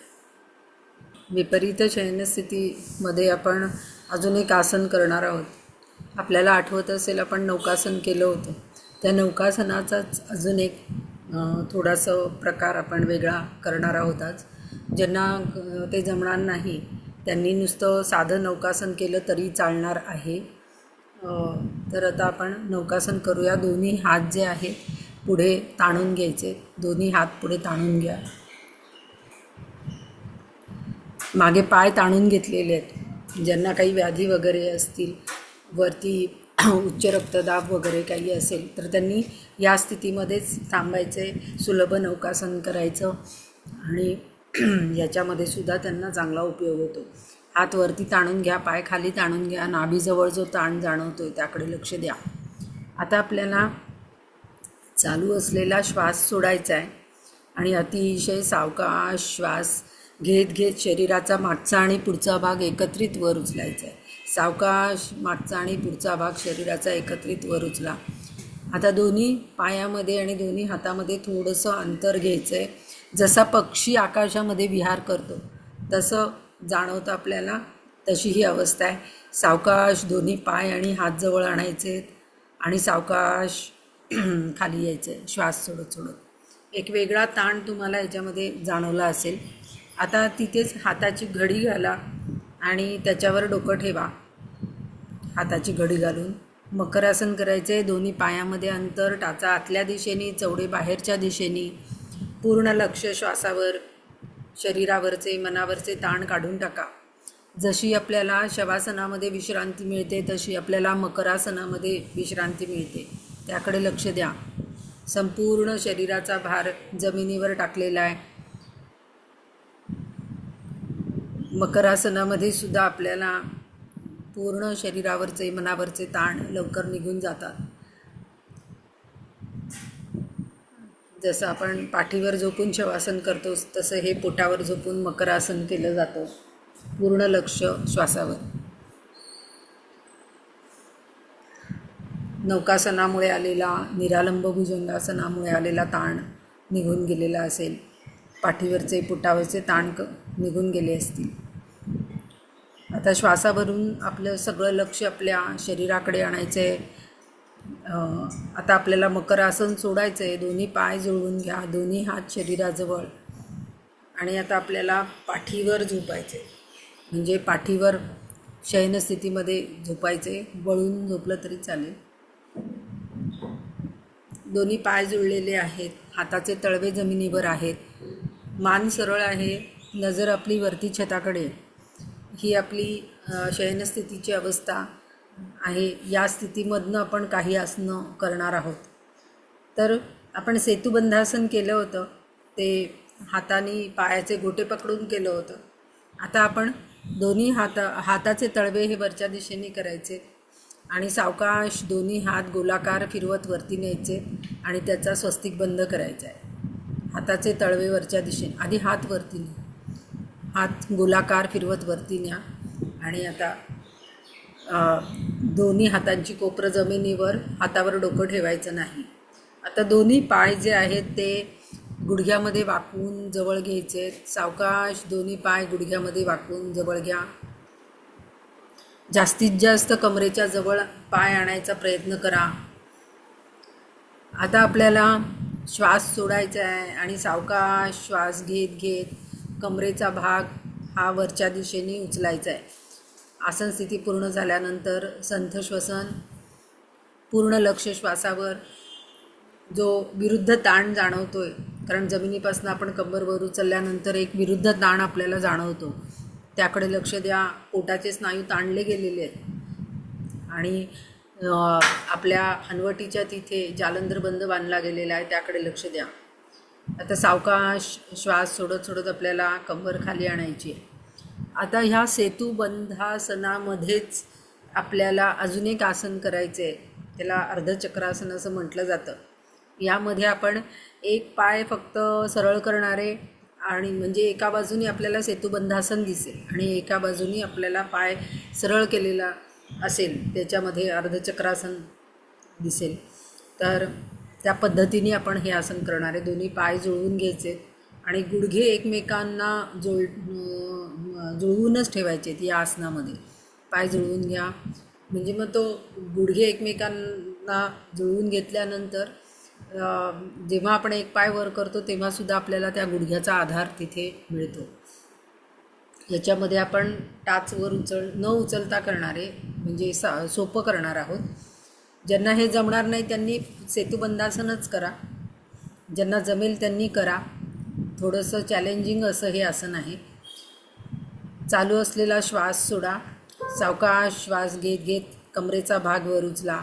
विपरीत शयनस्थितीमध्ये आपण अजून एक आसन करणार आहोत. आपल्याला आठवत असेल आपण नौकासन केलं होतं. त्या नौकासनाचाच अजून एक थोडासा प्रकार आपण वेगळा करणार आहोत आज. ज्यांना ते जमणार नाही त्यांनी नुसतं साधं नौकासन केलं तरी चालणार आहे. तर आता आपण नौकासन करूया. दोन्ही हात जे आहेत पुढे ताणून घ्यायचे. दोन्ही हात पुढे ताणून घ्या. मागे पाय ताणून घेतलेले आहेत. ज्यांना काही व्याधी वगैरे असतील, वरती उच्च रक्तदाब वगैरे काही असेल तर त्यांनी या स्थितीमध्येच थांबायचे. सुलभ नौकासन करायचं आणि याच्यामध्ये सुद्धा त्यांना चांगला उपयोग होतो. हात वरती ताणून घ्या, पाय खाली ताणून घ्या. नाभीजवळ जो ताण जाणवतो आहे त्याकडे लक्ष द्या. आता आपल्याला चालू असलेला श्वास सोडायचा आहे आणि अतिशय सावकाश श्वास घेत घेत शरीराचा मागचा आणि पुढचा भाग एकत्रित वर उचलायचा आहे. सावकाश मागचा आणि पुढचा भाग शरीराचा एकत्रित वर उचला. आता दोन्ही पायामध्ये आणि दोन्ही हातामध्ये थोडंसं अंतर घ्यायचं आहे. जसा पक्षी आकाशामध्ये विहार करतो तसं जाणवतं आपल्याला, तशी ही अवस्था आहे. सावकाश दोन्ही पाय आणि हात जवळ आणायचे आणि सावकाश खाली यायचं आहे श्वास सोडत सोडत. एक वेगळा ताण तुम्हाला याच्यामध्ये जाणवला असेल. आता तिथेच हाताची घडी घाला आणि त्याच्यावर डोकं ठेवा. हाताची घडी घालून मकरासन करायचे. दोन्ही पायामध्ये अंतर, टाचा आतल्या दिशेने, चवडे बाहेरच्या दिशेने. पूर्ण लक्ष श्वासावर. शरीरावरचे मनावरचे ताण काढून टाका. जशी आपल्याला शवासनामध्ये विश्रांती मिळते तशी आपल्याला मकरासनामध्ये विश्रांती मिळते, त्याकडे लक्ष द्या. संपूर्ण शरीराचा भार जमिनीवर टाकलेला आहे. मकरासनामध्ये सुद्धा आपल्याला पूर्ण शरीरावरचे मनावरचे ताण लवकर निघून जातात. जसं आपण पाठीवर झोपून शवासन करतो तसं हे पोटावर झोपून मकरासन केलं जातं. पूर्ण लक्ष श्वासावर. नौकासनामुळे आलेला, निरालंब भुजंगासनामुळे आलेला ताण निघून गेलेला असेल. पाठीवरचे पोटावरचे ताण निघून गेले असतील. आता श्वासावरून आपलं सगळं लक्ष आपल्या शरीराकडे आणायचं आहे. आता आपल्याला मकरासन सोडायचं आहे. दोन्ही पाय जुळवून घ्या, दोन्ही हात शरीराजवळ. आणि आता आपल्याला पाठीवर झोपायचे, म्हणजे पाठीवर शयनस्थितीमध्ये झोपायचे. वळून झोपलं तरी चालेल. दोन्ही पाय जुळलेले आहेत, हाताचे तळवे जमिनीवर आहेत, मान सरळ आहे, नजर आपली वरती छताकडे. ही आपली शयनस्थितीची अवस्था आहे. या स्थितीमधनं आपण काही आसनं करणार आहोत. तर आपण सेतुबंधासन केलं होतं, ते हाताने पायाचे गोटे पकडून केलं होतं. आता आपण दोन्ही हाताचे तळवे हे वरच्या दिशेने करायचे आणि सावकाश दोन्ही हात गोलाकार फिरवत वरती न्यायचे आणि त्याचा स्वस्तिक बंध करायचा आहे. हाताचे तळवे वरच्या दिशेने, आधी हात वरती न्या, हात गोलाकार फिरवत वरती न्या. आणि आता दोन्ही हातांची कोपरं जमिनीवर, हातावर डोकं ठेवायचं नाही. आता दोन्ही पाय जे आहेत ते गुडघ्यामध्ये वाकवून जवळ घ्यायचे. सावकाश दोन्ही पाय गुडघ्यामध्ये वाकवून जवळ घ्या. जास्तीत जास्त कमरेच्या जवळ पाय आणायचा प्रयत्न करा. आता आपल्याला श्वास सोडायचा आहे आणि सावकाश श्वास घेत घेत कमरेचा भाग हा वरच्या दिशेने उचलायचा आहे. आसन स्थिती पूर्ण झाल्यानंतर संथ श्वसन. पूर्ण लक्ष श्वासावर. जो विरुद्ध ताण जाणवतोय, कारण जमिनीपासून आपण कंबरवर उचलल्यानंतर एक विरुद्ध ताण आपल्याला जाणवतो, त्याकडे लक्ष द्या. पोटाचे स्नायू ताणले गेलेले आहेत आणि आपल्या हनवटीच्या तिथे जालंधर बंद बांधला गेलेला आहे, त्याकडे लक्ष द्या. आता सावकाश श्वास सोडत सोडत आपल्याला कंबर खाली आणायची आहे. आता ह्या सेतुबंधासनामध्येच आपल्याला अजून एक आसन करायचे आहे, त्याला अर्धचक्रासन असं म्हटलं जातं. यामध्ये आपण एक पाय फक्त सरळ करणारे आणि म्हणजे एका बाजूनी आपल्याला सेतुबंधासन दिसेल आणि एका बाजूनी आपल्याला पाय सरळ केलेला असेल, त्याच्यामध्ये अर्धचक्रासन दिसेल. तर त्या पद्धतीने आपण हे आसन करणार आहे. दोन्ही पाय जुळवून घ्यायचे आणि गुडघे एकमेकांना जुळवूनच ठेवायचे आहेत या आसनामध्ये. पाय जुळवून घ्या, म्हणजे मग तो गुडघे एकमेकांना जुळवून घेतल्यानंतर जेव्हा आपण एक पाय वर करतो तेव्हासुद्धा आपल्याला त्या गुडघ्याचा आधार तिथे मिळतो. याच्यामध्ये आपण टाचवर न उचलता करणारे, म्हणजे सोपं करणार आहोत. ज्यांना हे जमणार नाही त्यांनी सेतुबंधासनच करा, ज्यांना जमेल त्यांनी करा. थोडंसं चॅलेंजिंग असं हे आसन आहे. चालू असलेला श्वास सोडा. सावकाश श्वास घेत घेत कमरेचा भाग वर उचला.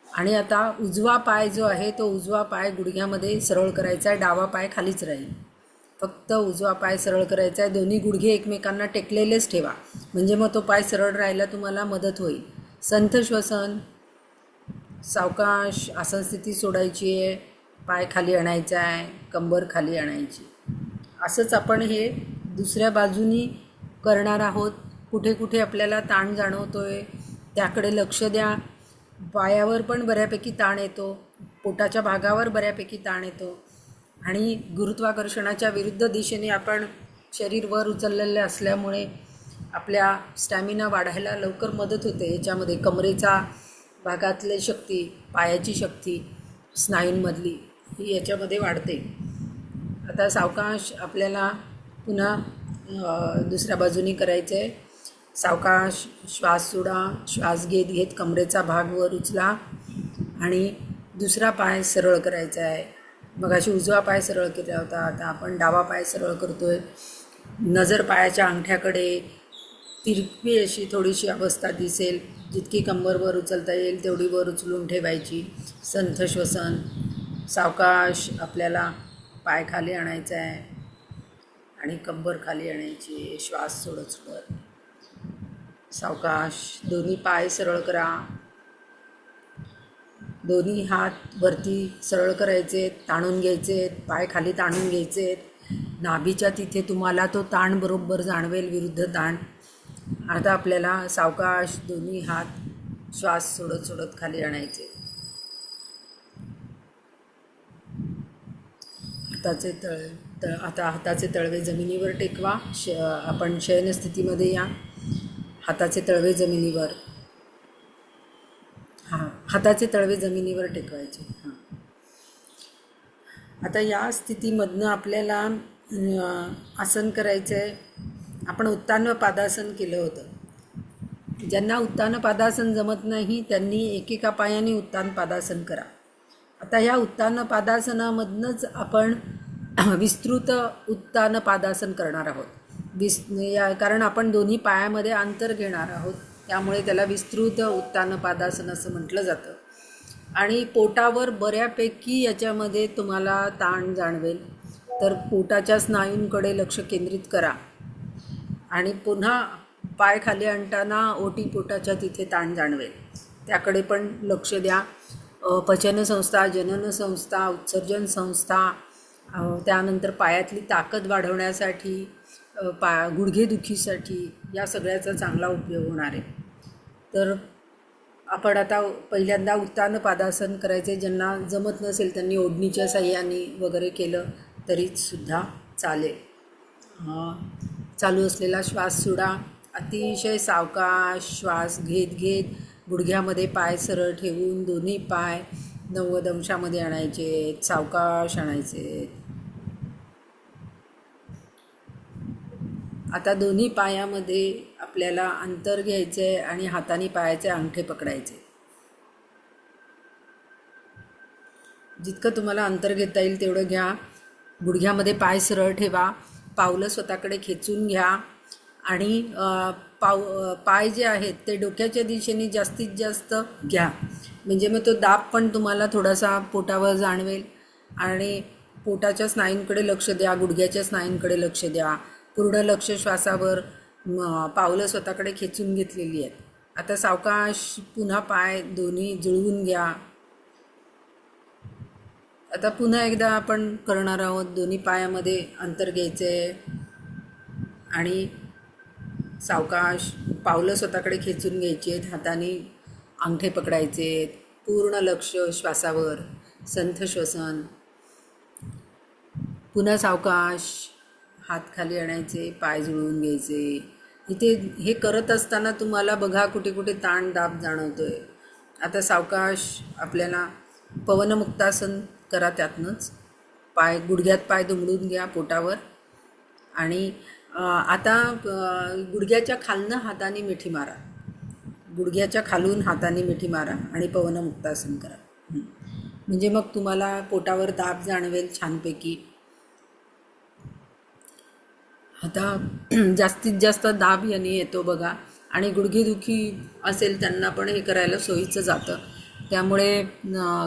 आणि आता उजवा पाय जो आहे तो उजवा पाय गुडघ्यामध्ये सरळ करायचा आहे, डावा पाय खालीच राहील. फक्त उजवा पाय सरळ करायचा आहे. दोन्ही गुडघे एकमेकांना टेकलेलेच ठेवा, म्हणजे मग तो पाय सरळ राहायला तुम्हाला मदत होईल. संथ श्वसन. सावकाश आसन स्थिती सोडायची आहे, पाय खाली आणायचा आहे, कंबर खाली आणायची. असंच आपण हे दुसऱ्या बाजूनी करणार आहोत. कुठे कुठे आपल्याला ताण जाणवतोय त्याकडे लक्ष द्या. पायावर पण बऱ्यापैकी ताण येतो, पोटाच्या भागावर बऱ्यापैकी ताण येतो आणि गुरुत्वाकर्षणाच्या विरुद्ध दिशेने आपण शरीर वर उचललेले असल्यामुळे आपल्या स्टॅमिना वाढायला लवकर मदत होते. याच्यामध्ये कमरेचा भागातली शक्ती, पायाची शक्ती, स्नायूंमधली ही याच्यामध्ये वाढते. आता सावकाश आपल्याला पुन्हा दुसऱ्या बाजूनी करायचं आहे. सावकाश श्वास सोडा, श्वास घेत घेत कमरेचा भाग वर उचला आणि दुसरा पाय सरळ करायचा आहे. मग अशी उजवा पाय सरळ केला होता, आता आपण डावा पाय सरळ करतोय. नजर पायाच्या अंगठ्याकडे, तिरपी अशी थोडीशी अवस्था दिसेल. जितकी कंबर वर उचलता येईल तेवढी वर उचलून ठेवायची. संथ श्वसन. सावकाश आपल्याला पाय खाली आणायचा आहे आणि कंबर खाली आणायची. श्वास सोडत सोडत सावकाश. दोन्ही पाय सरळ करा, दोन्ही हात वरती सरळ करायचे, ताणून घ्यायचे, पाय खाली ताणून घ्यायचे. नाभीच्या तिथे तुम्हाला तो ताण बरोबर जाणवेल, विरुद्ध ताण. आता आपल्याला सावकाश दोन्ही हात श्वास सोडत सोडत खाली आणायचे. आता हाताचे तळवे जमिनीवर टेकवा. आपण शयनस्थितीमध्ये या. हाताचे तळवे जमिनीवर. हाताचे तळवे जमिनीवर टेकवायचे. आता या स्थितीमधनं आपल्याला आसन करायचं आहे. आपण उत्तान पादासन केलं होतं. ज्यांना उत्तान पादासन जमत नाही त्यांनी एकेका पायाने उत्तान पादासन करा. आता या उत्तान पादासनामधनंच आपण विस्तृत उत्तान पादासन करणार आहोत. कारण आपण दोन्ही पायामध्ये अंतर घेणार आहोत, त्यामुळे त्याला विस्तृत उत्तान पादासन असं म्हटलं जातं. आणि पोटावर बऱ्यापैकी याच्यामध्ये तुम्हाला ताण जाणवेल, तर पोटाच्या स्नायूंकडे लक्ष केंद्रित करा आणि पुन्हा पाय खाली आणताना ओटी पोटाच्या तिथे ताण जाणवेल, त्याकडे पण लक्ष द्या. पचनसंस्था, जननसंस्था, उत्सर्जन संस्था, त्यानंतर पायातली ताकद वाढवण्यासाठी, गुडघेदुखीसाठी या सगळ्याचा चांगला उपयोग होणार आहे. तर आपण आता पहिल्यांदा उत्तान पादासन करायचे. ज्यांना जमत नसेल त्यांनी ओढणीच्या साह्याने वगैरे केलं तरीसुद्धा चालेल. चालू असलेला श्वास सोडा. अतिशय सावकाश श्वास घेत घेत गुडघ्यामध्ये पाय सरळ ठेवून दोन्ही पाय 90 अंशामध्ये आणायचे. सावकाश आणायचे. आता दोन्ही पायामध्ये आपल्याला अंतर घ्यायचं आहे आणि हाताने पायाचे अंगठे पकडायचे. जितकं तुम्हाला अंतर घेता येईल तेवढं घ्या. गुडघ्यामध्ये पाय सरळ ठेवा. पावलं स्वतःकडे खेचून घ्या आणि पाय जे आहेत ते डोक्याच्या दिशेने जास्तीत जास्त घ्या. म्हणजे मग तो दाब पण तुम्हाला थोडासा पोटावर जाणवेल. आणि पोटाच्या स्नायूंकडे लक्ष द्या, गुडघ्याच्या स्नायूंकडे लक्ष द्या. पूर्ण लक्ष श्वासावर. पावलं स्वतःकडे खेचून घेतलेली आहेत. आता सावकाश पुन्हा पाय दोन्ही जुळवून घ्या. आता पुन्हा एकदा आपण करणार आहोत. दोन्ही पायामध्ये अंतर घ्यायचे आणि सावकाश पावलं स्वतःकडे खेचून घ्यायची आहेत. हाताने अंगठे पकडायचे. पूर्ण लक्ष श्वासावर. संथ श्वसन. पुन्हा सावकाश हात खाली आणायचे, पाय जुळवून घ्यायचे. इथे हे करत असताना तुम्हाला बघा कुठे कुठे ताण दाब जाणवतोय. आता सावकाश आपल्याला पवनमुक्तासन करा. त्यातनंच पाय गुडघ्यात पाय दुमडून घ्या पोटावर. आणि आता गुडघ्याच्या खालनं हाताने मिठी मारा. गुडघ्याच्या खालून हाताने मिठी मारा आणि पवनमुक्तासन करा. म्हणजे मग तुम्हाला पोटावर दाब जाणवेल छानपैकी. आता जास्तीत जास्त दाब याने येतो बघा. आणि गुडघेदुखी असेल त्यांना पण हे करायला सोयीचं जातं. त्यामुळे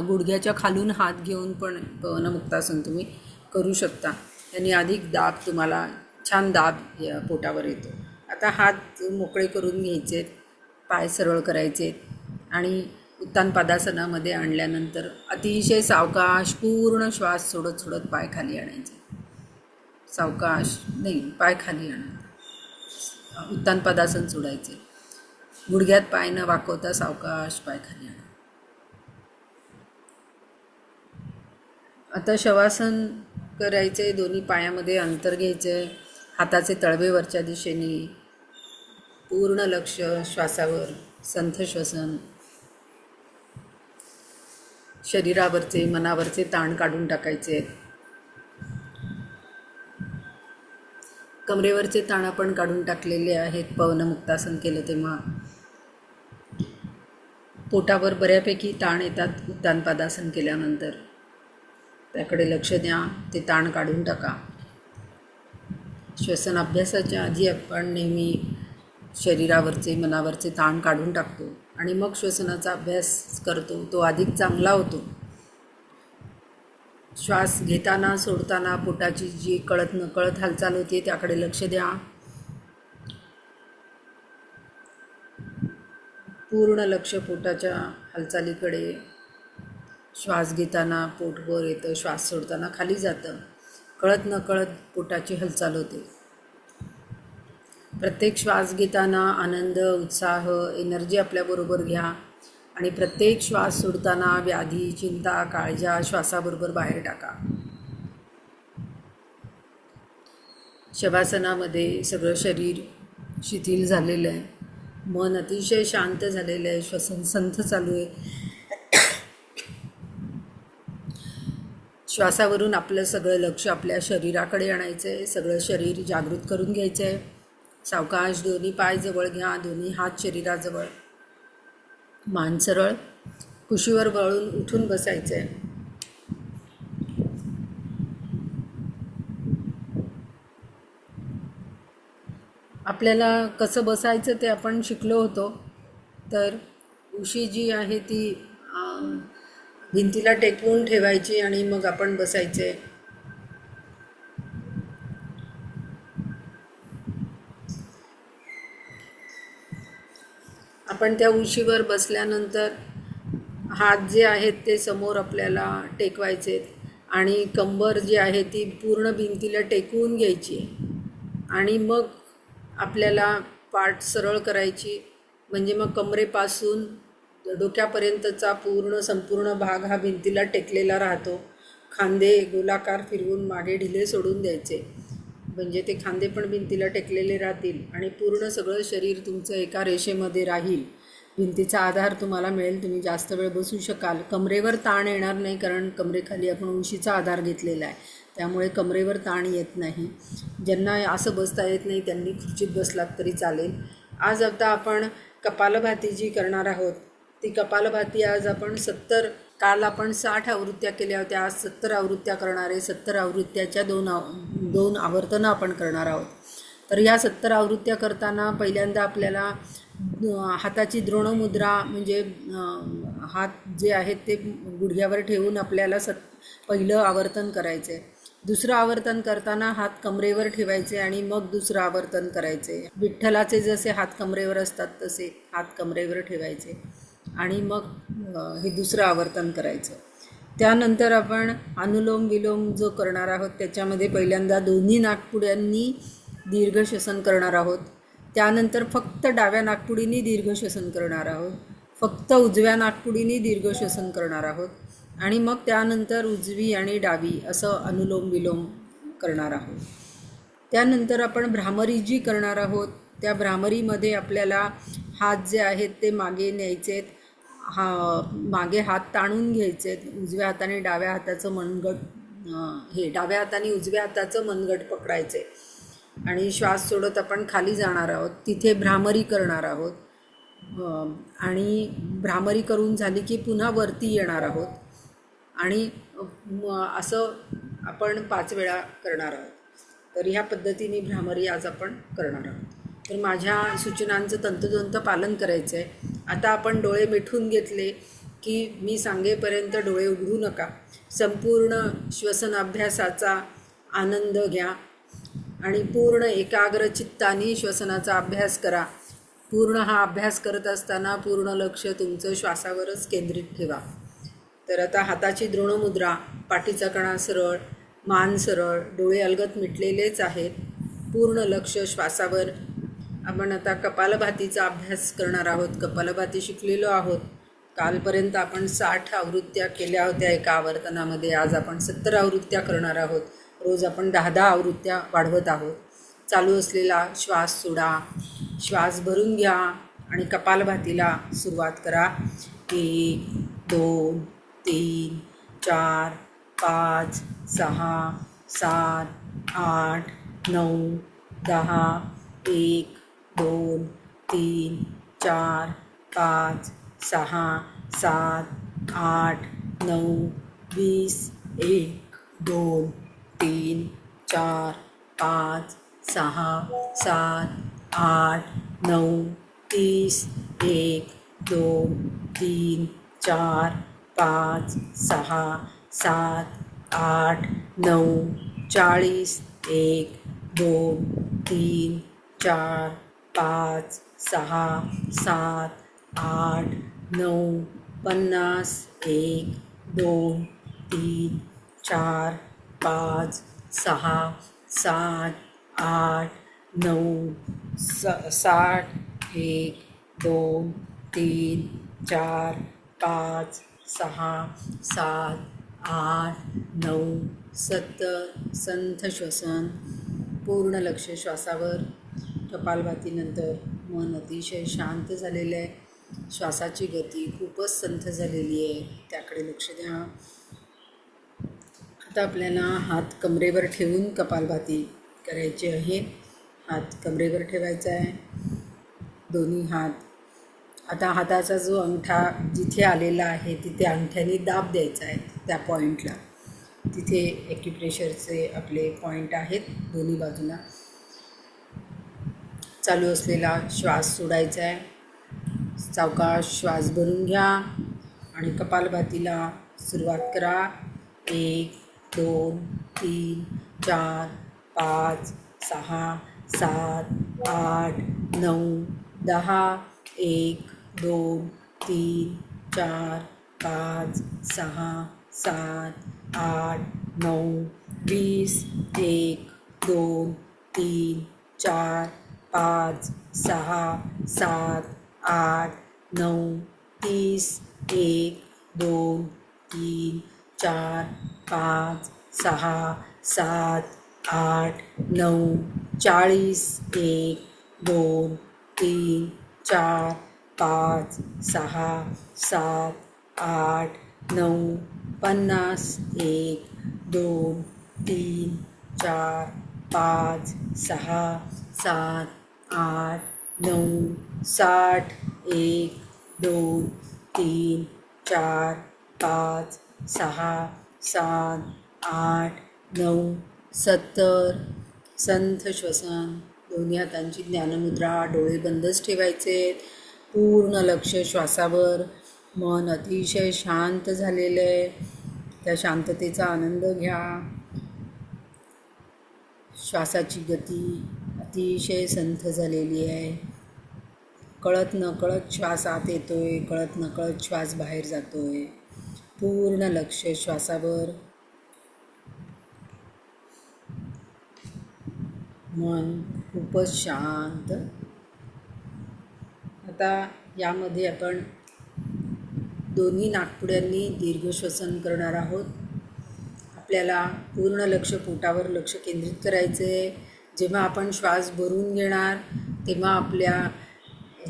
गुडघ्याच्या खालून हात घेऊन पण पवनमुक्तासन तुम्ही करू शकता. त्यांनी अधिक दाब तुम्हाला छान दाब पोटावर येतो. आता हात मोकळे करून घ्यायचे. पाय सरळ करायचे आणि उत्तानपादासनामध्ये आणल्यानंतर अतिशय सावकाश पूर्ण श्वास सोडत सोडत पाय खाली आणायचे. सावकाश नाही, पाय खाली आणायचे. उत्तानपादासन सोडायचे. गुडघ्यात पाय न वाकवता सावकाश पाय खाली आणा. आता शवासन करायचे. दोन्ही पायामध्ये अंतर घ्यायचे. हाताचे तळवे वरच्या दिशेने. पूर्ण लक्ष श्वासावर. संथ श्वसन. शरीरावरचे मनावरचे ताण काढून टाकायचे. कमरेवरचे ताण आपण काढून टाकलेले आहेत पवनमुक्तासन केलं तेव्हा. पोटावर बऱ्यापैकी ताण येतात उत्तानपादासन केल्यानंतर. त्याकडे लक्ष द्या. ते ताण काढून टाका. श्वसन अभ्यासाच्या आधी आपण नेहमी शरीरावरचे मनावरचे ताण काढून टाकतो आणि मग श्वसनाचा अभ्यास करतो. तो अधिक चांगला होतो. श्वास घेताना सोडताना पोटाची जी कळत नकळत हालचाल होते त्याकडे लक्ष द्या. पूर्ण लक्ष पोटाच्या हालचालीकडे. श्वास घेताना पोट वर येतं, श्वास सोडताना खाली जातं. कळत नकळत पोटाची हालचाल होते. प्रत्येक श्वास घेताना आनंद, उत्साह, एनर्जी आपल्याबरोबर घ्या आणि प्रत्येक श्वास सोडताना व्याधी, चिंता, काळजा श्वासाबरोबर बाहेर टाका. शवासनामध्ये सगळं शरीर शिथिल झालेलं आहे. मन अतिशय शांत झालेलं आहे. श्वसन संथ चालू आहे. श्वासावरून आपलं सगळं लक्ष आपल्या शरीराकडे आणायचं आहे. सगळं शरीर जागृत करून घ्यायचं आहे. सावकाश दोन्ही पाय जवळ घ्या. दोन्ही हात शरीराजवळ. मान सरळ. कुशीवर वळून उठून बसायचं आहे. आपल्याला कसं बसायचं ते आपण शिकलो होतो. तर उशी जी आहे ती भिंतीला टेकवून ठेवायची आणि मग आपण बसायचे. आपण त्या उशीवर बसल्यानंतर हात जे आहेत ते समोर आपल्याला टेकवायचे आणि कंबर जी आहे ती पूर्ण भिंतीला टेकवून घ्यायची आणि मग आपल्याला पाठ सरळ करायची. म्हणजे मग कमरेपासून डोक्यापर्यंतचा संपूर्ण भाग हा भिंतीला टेकलेला राहतो. खांदे गोलाकार फिरवून मागे ढिले सोडून द्यायचे. म्हणजे ते खांदे पण भिंतीला टेकलेले राहतील आणि पूर्ण सगळं शरीर तुमचं एका रेषेमध्ये राहील. भिंतीचा आधार तुम्हाला मिळेल. तुम्ही जास्त वेळ बसू शकाल. कमरेवर ताण येणार नाही कारण कमरेखाली आपण उशीचा आधार घेतलेला आहे. त्यामुळे कमरेवर ताण येत नाही. ज्यांना असं बसता येत नाही त्यांनी खुर्चीत बसलात तरी चालेल. आज आता आपण कपालभाती जी करणार आहोत ती कपालभाती आज आपण 70, काल आपण 60 आवृत्त्या केल्या होत्या. आज 70 आवृत्त्या करणार आहे. 70 आवृत्त्याच्या दोन आवर्तनं आपण करणार आहोत. तर या 70 आवृत्त्या करताना पहिल्यांदा आपल्याला हाताची द्रोणमुद्रा म्हणजे हात जे आहेत ते गुडघ्यावर ठेवून आपल्याला पहिलं आवर्तन करायचं आहे. दुसरं आवर्तन करताना हात कमरेवर ठेवायचे आणि मग दुसरं आवर्तन करायचे. विठ्ठलाचे जसे हात कमरेवर असतात तसे हात कमरेवर ठेवायचे आणि मग हे दुसरं आवर्तन करायचं. त्यानंतर आपण अनुलोम विलोम जो करणार आहोत त्याच्यामध्ये पहिल्यांदा दोन्ही नाकपुड्यांनी दीर्घ श्वसन करणार आहोत. त्यानंतर फक्त डाव्या नाकपुडीने दीर्घ श्वसन करणार आहोत. फक्त उजव्या नाकपुडीने दीर्घ श्वसन करणार आहोत आणि मग त्यानंतर उजवी आणि डावी असं अनुलोम विलोम करणार आहोत. त्यानंतर आपण भ्रामरी जी करणार आहोत त्या भ्रामरीमध्ये आपल्याला हात जे आहेत ते मागे न्यायचे. मागे हात ताणून घ्यायचे. उजव्या हाताने डाव्या हाताचं मनगट डाव्या हाताने उजव्या हाताचं मनगट पकडायचे आणि श्वास सोडत आपण खाली जाणार आहोत. तिथे भ्रामरी करणार आहोत आणि भ्रामरी करून झाली की पुन्हा वरती येणार आहोत आणि असं आपण 5 वेळा करणार आहोत. तर ह्या पद्धतीने भ्रामरी आज आपण करणार आहोत. तर माझ्या सूचनांचं तंतोतंत पालन करायचं आहे. आता आपण डोळे मिटून घेतले की मी सांगेपर्यंत डोळे उघडू नका. संपूर्ण श्वसन अभ्यासाचा आनंद घ्या आणि पूर्ण एकाग्र चित्ताने श्वसनाचा अभ्यास करा. पूर्ण हा अभ्यास करत असताना पूर्ण लक्ष तुमचं श्वासावरच केंद्रित ठेवा. तर आता हाताची द्रोणमुद्रा, पाठीचा कणा सरळ, मान सरळ, डोळे अलगद मिटलेलेच आहेत. पूर्ण लक्ष श्वासावर. आपण आता कपालभातीचा अभ्यास करणार आहोत. कपालभाती शिकलेलो आहोत. कालपर्यंत आपण 60 आवृत्त्या केल्या होत्या एका आवर्तनामध्ये. आज आपण 70 आवृत्त्या करणार आहोत. रोज आपण 10-10 आवृत्त्या वाढवत आहोत. चालू असलेला श्वास सोडा, श्वास भरून घ्या आणि कपालभातीला सुरुवात करा. 1, 2, 3, 4, 5, 6, 7, 8, 9, 10, 1, 2, 3, 4, 5, 6, 7, 8, 9, 20, 1, 2, 3, 4, 5, 6, 7, 8, 9, 30, 1, 2, 3, 4, 5, 6, 7, 8, 9, 40, 1, 2, 3, 4, 5, 6, 7, 8, 9, 50, 1, 2, 3, 4, 5, 6, 7, 8, 9, 60, 1, 2, 3, 4, 5, 6, 7, 8, 9, 70. संथ श्वसन. पूर्ण लक्ष श्वासावर. कपालभातीनंतर मन अतिशय शांत झालेलं आहे. श्वासाची गती खूपच संथ झालेली आहे, त्याकडे लक्ष द्या. आता आपल्याला हात कमरेवर ठेवून कपालभाती करायची आहे. हात कमरेवर ठेवायचा आहे, दोन्ही हात. आता हाताचा जो अंगठा जिथे आलेला आहे तिथे अंगठ्याने दाब द्यायचा आहे, त्या पॉईंटला. तिथे ॲक्युप्रेशरचे आपले पॉईंट आहेत दोन्ही बाजूला. चालू असलेला श्वास सोडायचा आहे. सावकाश श्वास भरून घ्या आणि कपालभातीला सुरुवात करा. 1, 2, 3, 4, 5, 6, 7, 8, 9, 10, 1, 2, 3, 4, 5, 6, 7, 8, 9, 20, 1, 2, 3, 4, 5, 6, 7, 8, 9, 30, 1, 2, 3, 4, 5, 6, 7, 8, 9, 40, 1, 2, 3, 4, 5, 6, 7, 8, 9, 50, 1, 2, 3, 4, 5, 6, 7, 8, 9, 60, 1, 2, 3, 4, 5, 6, 7, 8, 9, 70. संथ श्वसन. दोन्ही हातांची ज्ञानमुद्रा. डोळे बंदच ठेवायचे. पूर्ण लक्ष श्वासावर. मन अतिशय शांत झालेलं आहे, त्या शांततेचा आनंद घ्या. श्वासाची गती अतिशय संथ झालेली आहे. कळत नकळत श्वास आत येतोय, कळत नकळत श्वास बाहेर जातोय. पूर्ण लक्ष श्वासावर. मन खूपच शांत. आता यामध्ये आपण दोन्ही नाकपुड्यांनी दीर्घ श्वसन करणार आहोत. आपल्याला पूर्ण लक्ष पोटावर लक्ष केंद्रित करायचं आहे. जेव्हा आपण श्वास भरून घेणार तेव्हा आपल्या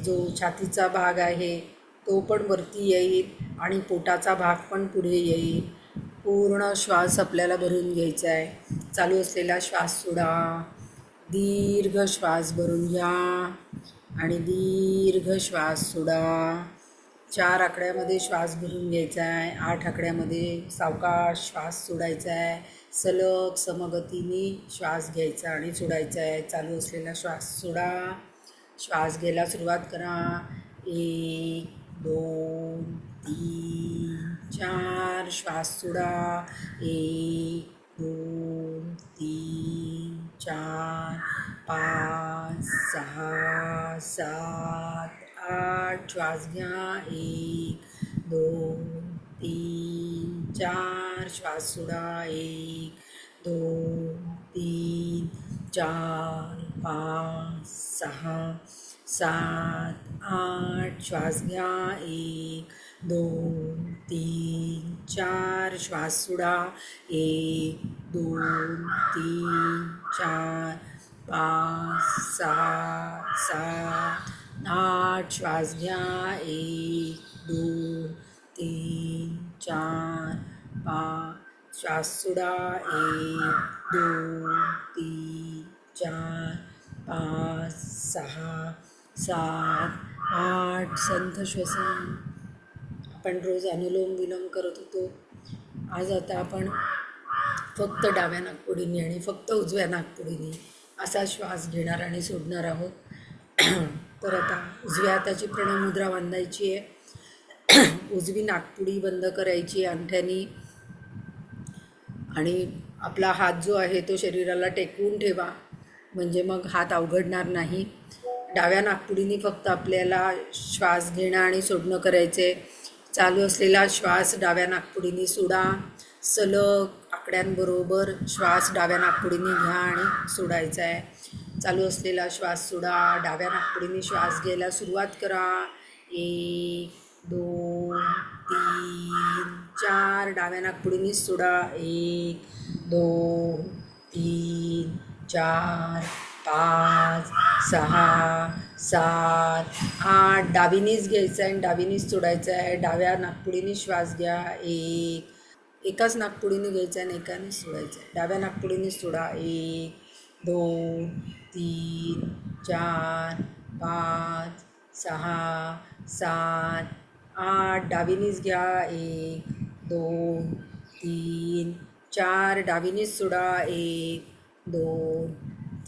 जो छातीचा भाग आहे तो पण वरती येईल आणि पोटाचा भाग पण पुढे येईल. पूर्ण श्वास आपल्याला भरून घ्यायचा आहे. चालू असलेला श्वास सोडा. दीर्घ श्वास भरून घ्या आणि दीर्घ श्वास सोडा. 4 आकड्यामध्ये श्वास भरून घ्यायचा आहे. 8 आकड्यामध्ये सावकाश श्वास सोडायचा आहे. सलग समगतीने श्वास घ्यायचा आणि सोडायचा आहे. चालू असलेला श्वास सोडा. श्वास घ्यायला सुरुवात करा. 1, 2, 3, 4. श्वास सोडा. 1, 2, 3, 4, 5 6 7 8 श्वास घ्या 1 2 3 4 श्वास सोडा 1 2 3 4 5 6 7 8 श्वास घ्या 1 2 3 4 श्वास सोडा 1 2 3 4 5 6 7 8 श्वास घ्या 1 2 3 4 5 श्वास सोडा 1 2 3 4 5 6 7 8 संथ श्वसन. आपण रोज अनुलोम विलोम करत होतो. आज आता आपण फक्त डाव्या नाकपुडीने आणि फक्त उजव्या नाकपुडीने असा श्वास घेणार आणि सोडणार आहोत. तर आता उजव्या हाताची प्रणव मुद्रा बांधायची आहे. उजवी नाकपुडी बंद करायची अंगठ्यानी आणि आपला हात जो आहे तो शरीराला टेकवून ठेवा, म्हणजे मग हात अवघडणार नाही. डाव्या नाकपुडीने फक्त आपल्याला श्वास घेणं आणि सोडणं करायचे. चालू असलेला श्वास डाव्या नाकपुडीने सोडा. सलग आकड्यांबरोबर श्वास डाव्या नाकपुडीने घ्या आणि सोडायचा आहे. चालू असलेला श्वास सोडा. डाव्या नाकपुडीने श्वास घ्यायला सुरुवात करा. 1 2 3 4 डाव्या नाकपुडीने सोडा. 1 2 3 4 5 6 7 8 डावीनेच घ्यायचं आहे आणि डावीनेच सोडायचं आहे. डाव्या नाकपुडीने श्वास घ्या. एकाच नाकपुडीने घ्यायचं आहे आणि एकाने सोडायचं आहे. डाव्या नाकपुडीने सोडा. 1 2 3 4 5 6 7 8 डावीनेच घ्या. 1 2 3 4 डावीनेच सोडा. 1 2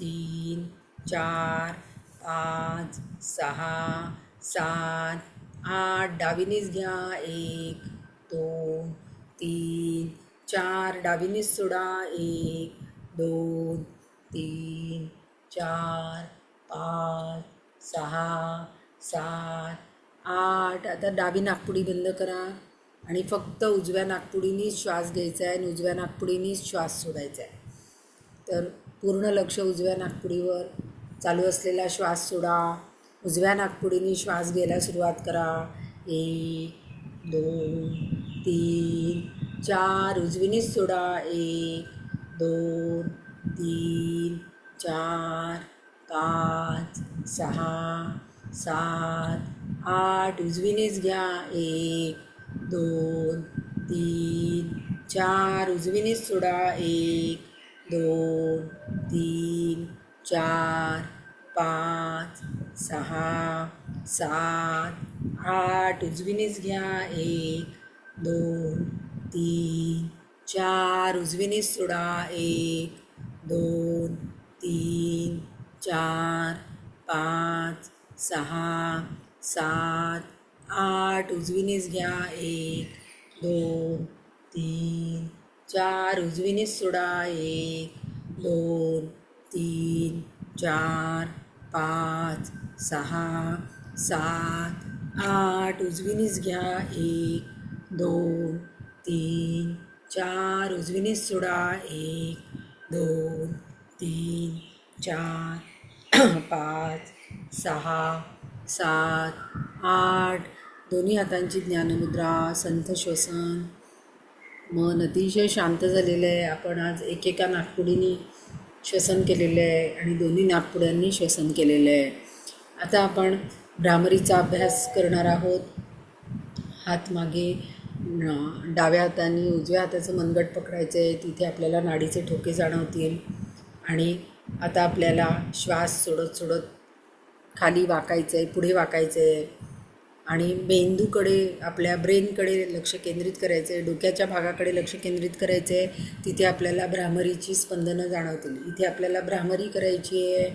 3 4 5 6 7 8 डावीनेच घ्या. 1 2 3 4 डावीनेच सोडा. 1 2 3 4 5 6 7 8 आता डावी नाकपुडी बंद करा आणि फक्त उजव्या नाकपुडीनेच श्वास घ्यायचा आहे आणि उजव्या नाकपुडीनेच श्वास सोडायचा आहे. तर पूर्ण लक्ष उजव्या नाकपुडीवर. चालू असलेला श्वास सोडा. उजव्या नाकपुडीने श्वास घ्यायला सुरुवात करा. 1 2 3 4 उजवीनेच सोडा. 1 2 3 4 5 6 7 8 उजवीनेच घ्या. 1 2 3 4 उजवीनेच सोडा. 1 2 3 4 5 6 7 8 उजवीनेच घ्या. 1 2 3 4 उजवीनेच सोडा. 1 2 3 4 5 6 7 8 उजवीनेच घ्या. 1 2 3 4 उजवीनेच सोडा. 1 2 3 4 5 6 7 8 उजवीनेच घ्या. 1 2 3 4 उजवीनेच सोडा. 1 2 3 4 5 6 7 8 दोन्ही हातांची ज्ञानमुद्रा. संथ श्वसन. मन अतिशय शांत झालेलं आहे. आपण आज एकेका नाकपुडीने श्वसन केलेलं आहे आणि दोन्ही नाकपुड्यांनी श्वसन केलेलं आहे. आता आपण भ्रामरीचा अभ्यास करणार आहोत. हात मागे, डाव्या हाताने उजव्या हाताचं मनगट पकडायचं आहे. तिथे आपल्याला नाडीचे ठोके जाणवतील आणि आता आपल्याला श्वास सोडत सोडत खाली वाकायचं आहे, पुढे वाकायचं आहे आणि मेंदूकडे, आपल्या ब्रेनकडे लक्ष केंद्रित करायचं आहे. डोक्याच्या भागाकडे लक्ष केंद्रित करायचं आहे. तिथे आपल्याला भ्रामरीची स्पंदनं जाणवतील. इथे आपल्याला भ्रामरी करायची आहे.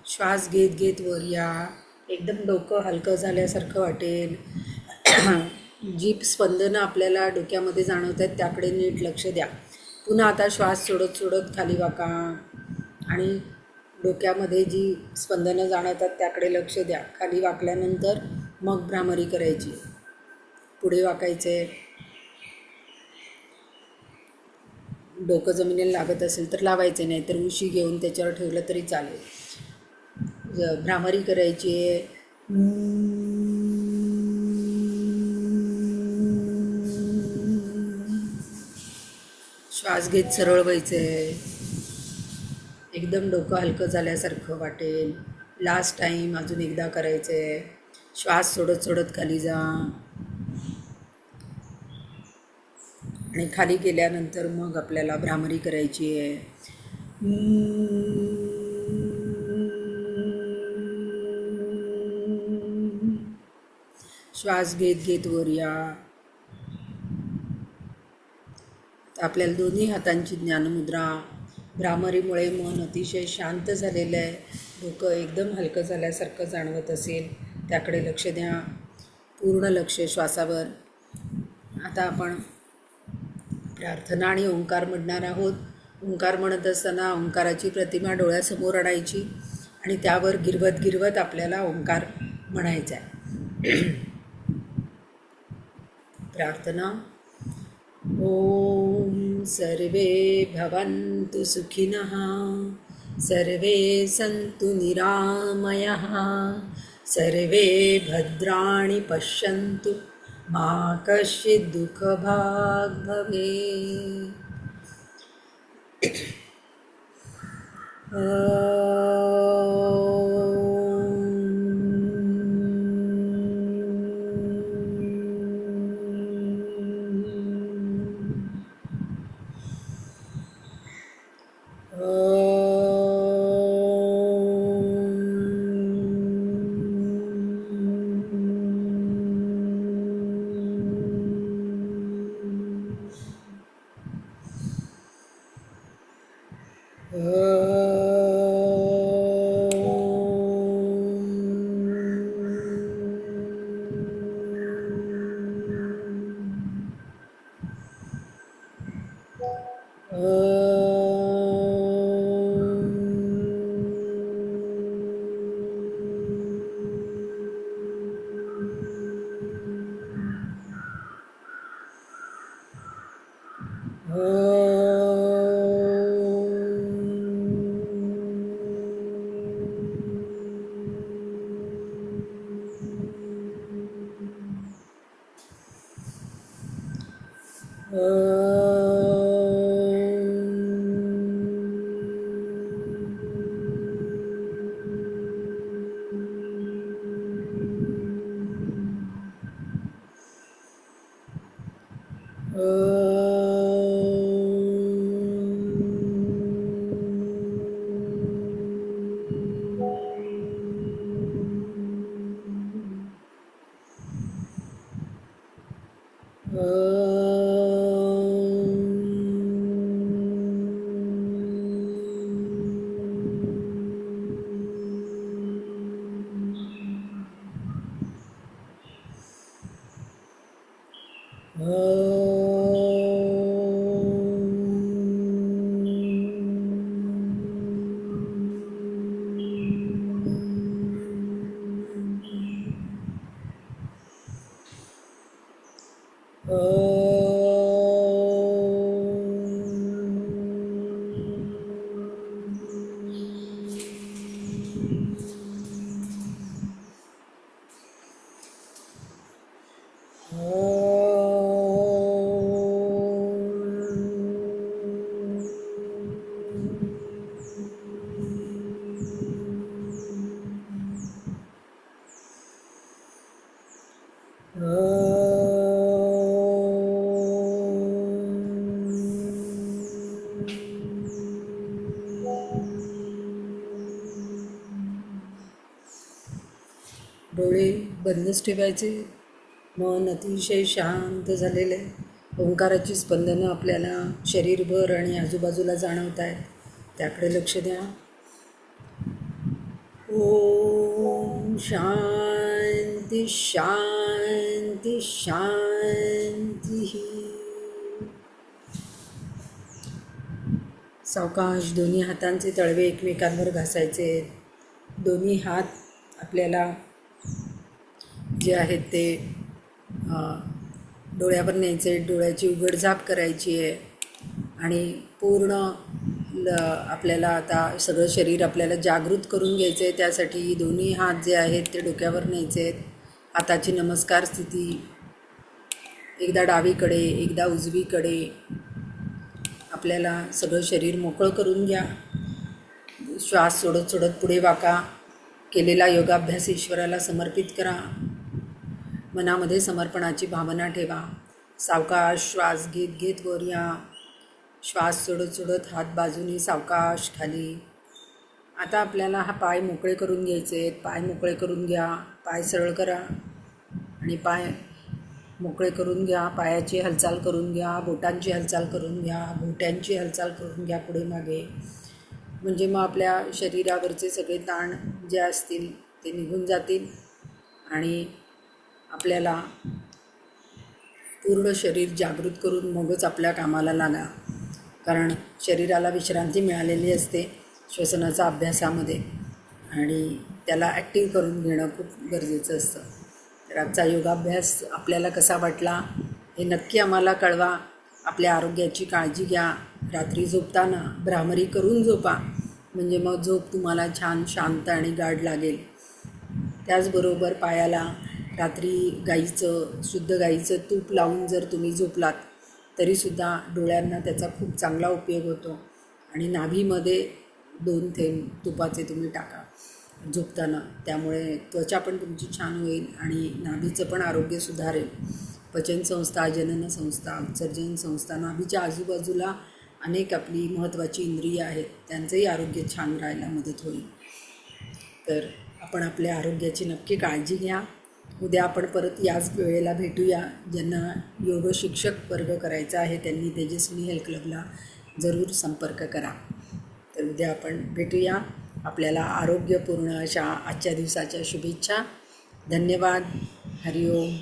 श्वास घेत घेत वर या. एकदम डोकं हलकं झाल्यासारखं वाटेल. जी स्पंदनं आपल्याला डोक्यामध्ये जाणवत आहेत त्याकडे नीट लक्ष द्या. पुन्हा आता श्वास सोडत सोडत खाली वाका आणि डोक्यामध्ये जी स्पंदनं जाणवतात त्याकडे लक्ष द्या. खाली वाकल्यानंतर मग भ्रामरी करायची. पुढे वाकायचे. डोकं जमिनीला लागत असेल तर लावायचे, नाही तर उशी घेऊन त्याच्यावर ठेवलं तरी चालेल. भ्रामरी करायची आहे. श्वास घेत सरळ व्हायचं आहे. एकदम डोकं हलकं झाल्यासारखं वाटेल. लास्ट टाईम अजून एकदा करायचं आहे. श्वास सोडत सोडत खाली जा आणि खाली गेल्यानंतर मग आपल्याला भ्रामरी करायची आहे. श्वास घेत घेत वर या. आपल्याला दोन्ही हातांची ज्ञानमुद्रा. भ्रामरीमुळे मन अतिशय शांत झालेलं आहे. डोकं एकदम हलकं झाल्यासारखं जाणवत असेल त्याकडे लक्ष द्या. पूर्ण लक्ष श्वासावर. आता आपण प्रार्थना आणि ओंकार म्हणणार आहोत. ओंकार म्हणत असताना ओंकाराची प्रतिमा डोळ्यासमोर आणायची आणि त्यावर गिरवत गिरवत आपल्याला ओंकार म्हणायचा आहे. प्रार्थना. ओम सर्वे भवन्तु सुखिनः, सर्वे सन्तु निरामयः, सर्वे भद्राणि पश्यन्तु, मा कश्चित् दुःखभाग् भवेत्. डोळे बंदच ठेवायचे. मन अतिशय शांत झालेलं आहे. ओंकाराची स्पंदनं आपल्याला शरीरभर आणि आजूबाजूला जाणवत आहेत. त्याकडे लक्ष द्या. ओम शांती. शांती शांती. सावकाश दोन्ही हातांचे तळवे एकमेकांवर घासायचे. दोन्ही हात आपल्याला जे आहेत ते डोळ्यावर न्यायचे. डोळ्याची उघडझाप करायची आहे आणि पूर्ण आपल्याला आता सगळं शरीर आपल्याला जागृत करून घ्यायचं आहे. त्यासाठी दोन्ही हात जे आहेत ते डोक्यावर न्यायचे आहेत. हाताची नमस्कार स्थिती, एकदा डावीकडे एकदा उजवीकडे. आपल्याला सगळं शरीर मोकळं करून घ्या. श्वास सोडत सोडत पुढे वाका. केलेला योगाभ्यास ईश्वराला समर्पित करा. मनामध्ये समर्पणाची भावना ठेवा. सावकाश श्वास घेत घेत वर या. श्वास सोडत सोडत हात बाजूनी सावकाश खाली. आता आपल्याला हा पाय मोकळे करून घ्यायचे आहेत. पाय मोकळे करून घ्या. पाय सरळ करा आणि पाय मोकळे करून घ्या. पायाची हालचाल करून घ्या. बोटांची हालचाल करून घ्या. घोट्यांची हालचाल करून घ्या पुढे मागे. म्हणजे मग आपल्या शरीरावरचे सगळे ताण जे असतील ते निघून जातील आणि आपल्याला पूर्ण शरीर जागृत करून मगच आपल्या कामाला लागा. कारण शरीराला विश्रांती मिळालेली असते श्वसनाच्या अभ्यासामध्ये आणि त्याला ॲक्टिव्ह करून घेणं खूप गरजेचं असतं. तर आजचा योगाभ्यास आपल्याला कसा वाटला हे नक्की आम्हाला कळवा. आपल्या आरोग्याची काळजी घ्या. रात्री झोपताना भ्रामरी करून झोपा, म्हणजे मग झोप तुम्हाला छान शांत आणि गाढ लागेल. त्याचबरोबर पायाला रात्री शुद्ध गाईचं तूप लावून जर तुम्ही झोपलात तरीसुद्धा डोळ्यांना त्याचा खूप चांगला उपयोग होतो. आणि नाभीमध्ये 2 थेंब तुपाचे तुम्ही टाका झोपताना. त्यामुळे त्वचा पण तुमची छान होईल आणि नाभीचं पण आरोग्य सुधारेल. पचनसंस्था, जननसंस्था, उत्सर्जन संस्था, नाभीच्या आजूबाजूला अनेक आपली महत्त्वाची इंद्रिय आहेत, त्यांचंही आरोग्य छान राहायला मदत होईल. तर आपण आपल्या आरोग्याची नक्की काळजी घ्या. उद्या आपण परत याच वेळेला भेटूया. ज्यांना योग शिक्षक वर्ग करायचा आहे त्यांनी तेजस्विनी हेल्थ क्लबला जरूर संपर्क करा. तर उद्या आपण भेटूया. आपल्याला आरोग्यपूर्ण अशा आजच्या दिवसाच्या शुभेच्छा. धन्यवाद. हरिओम.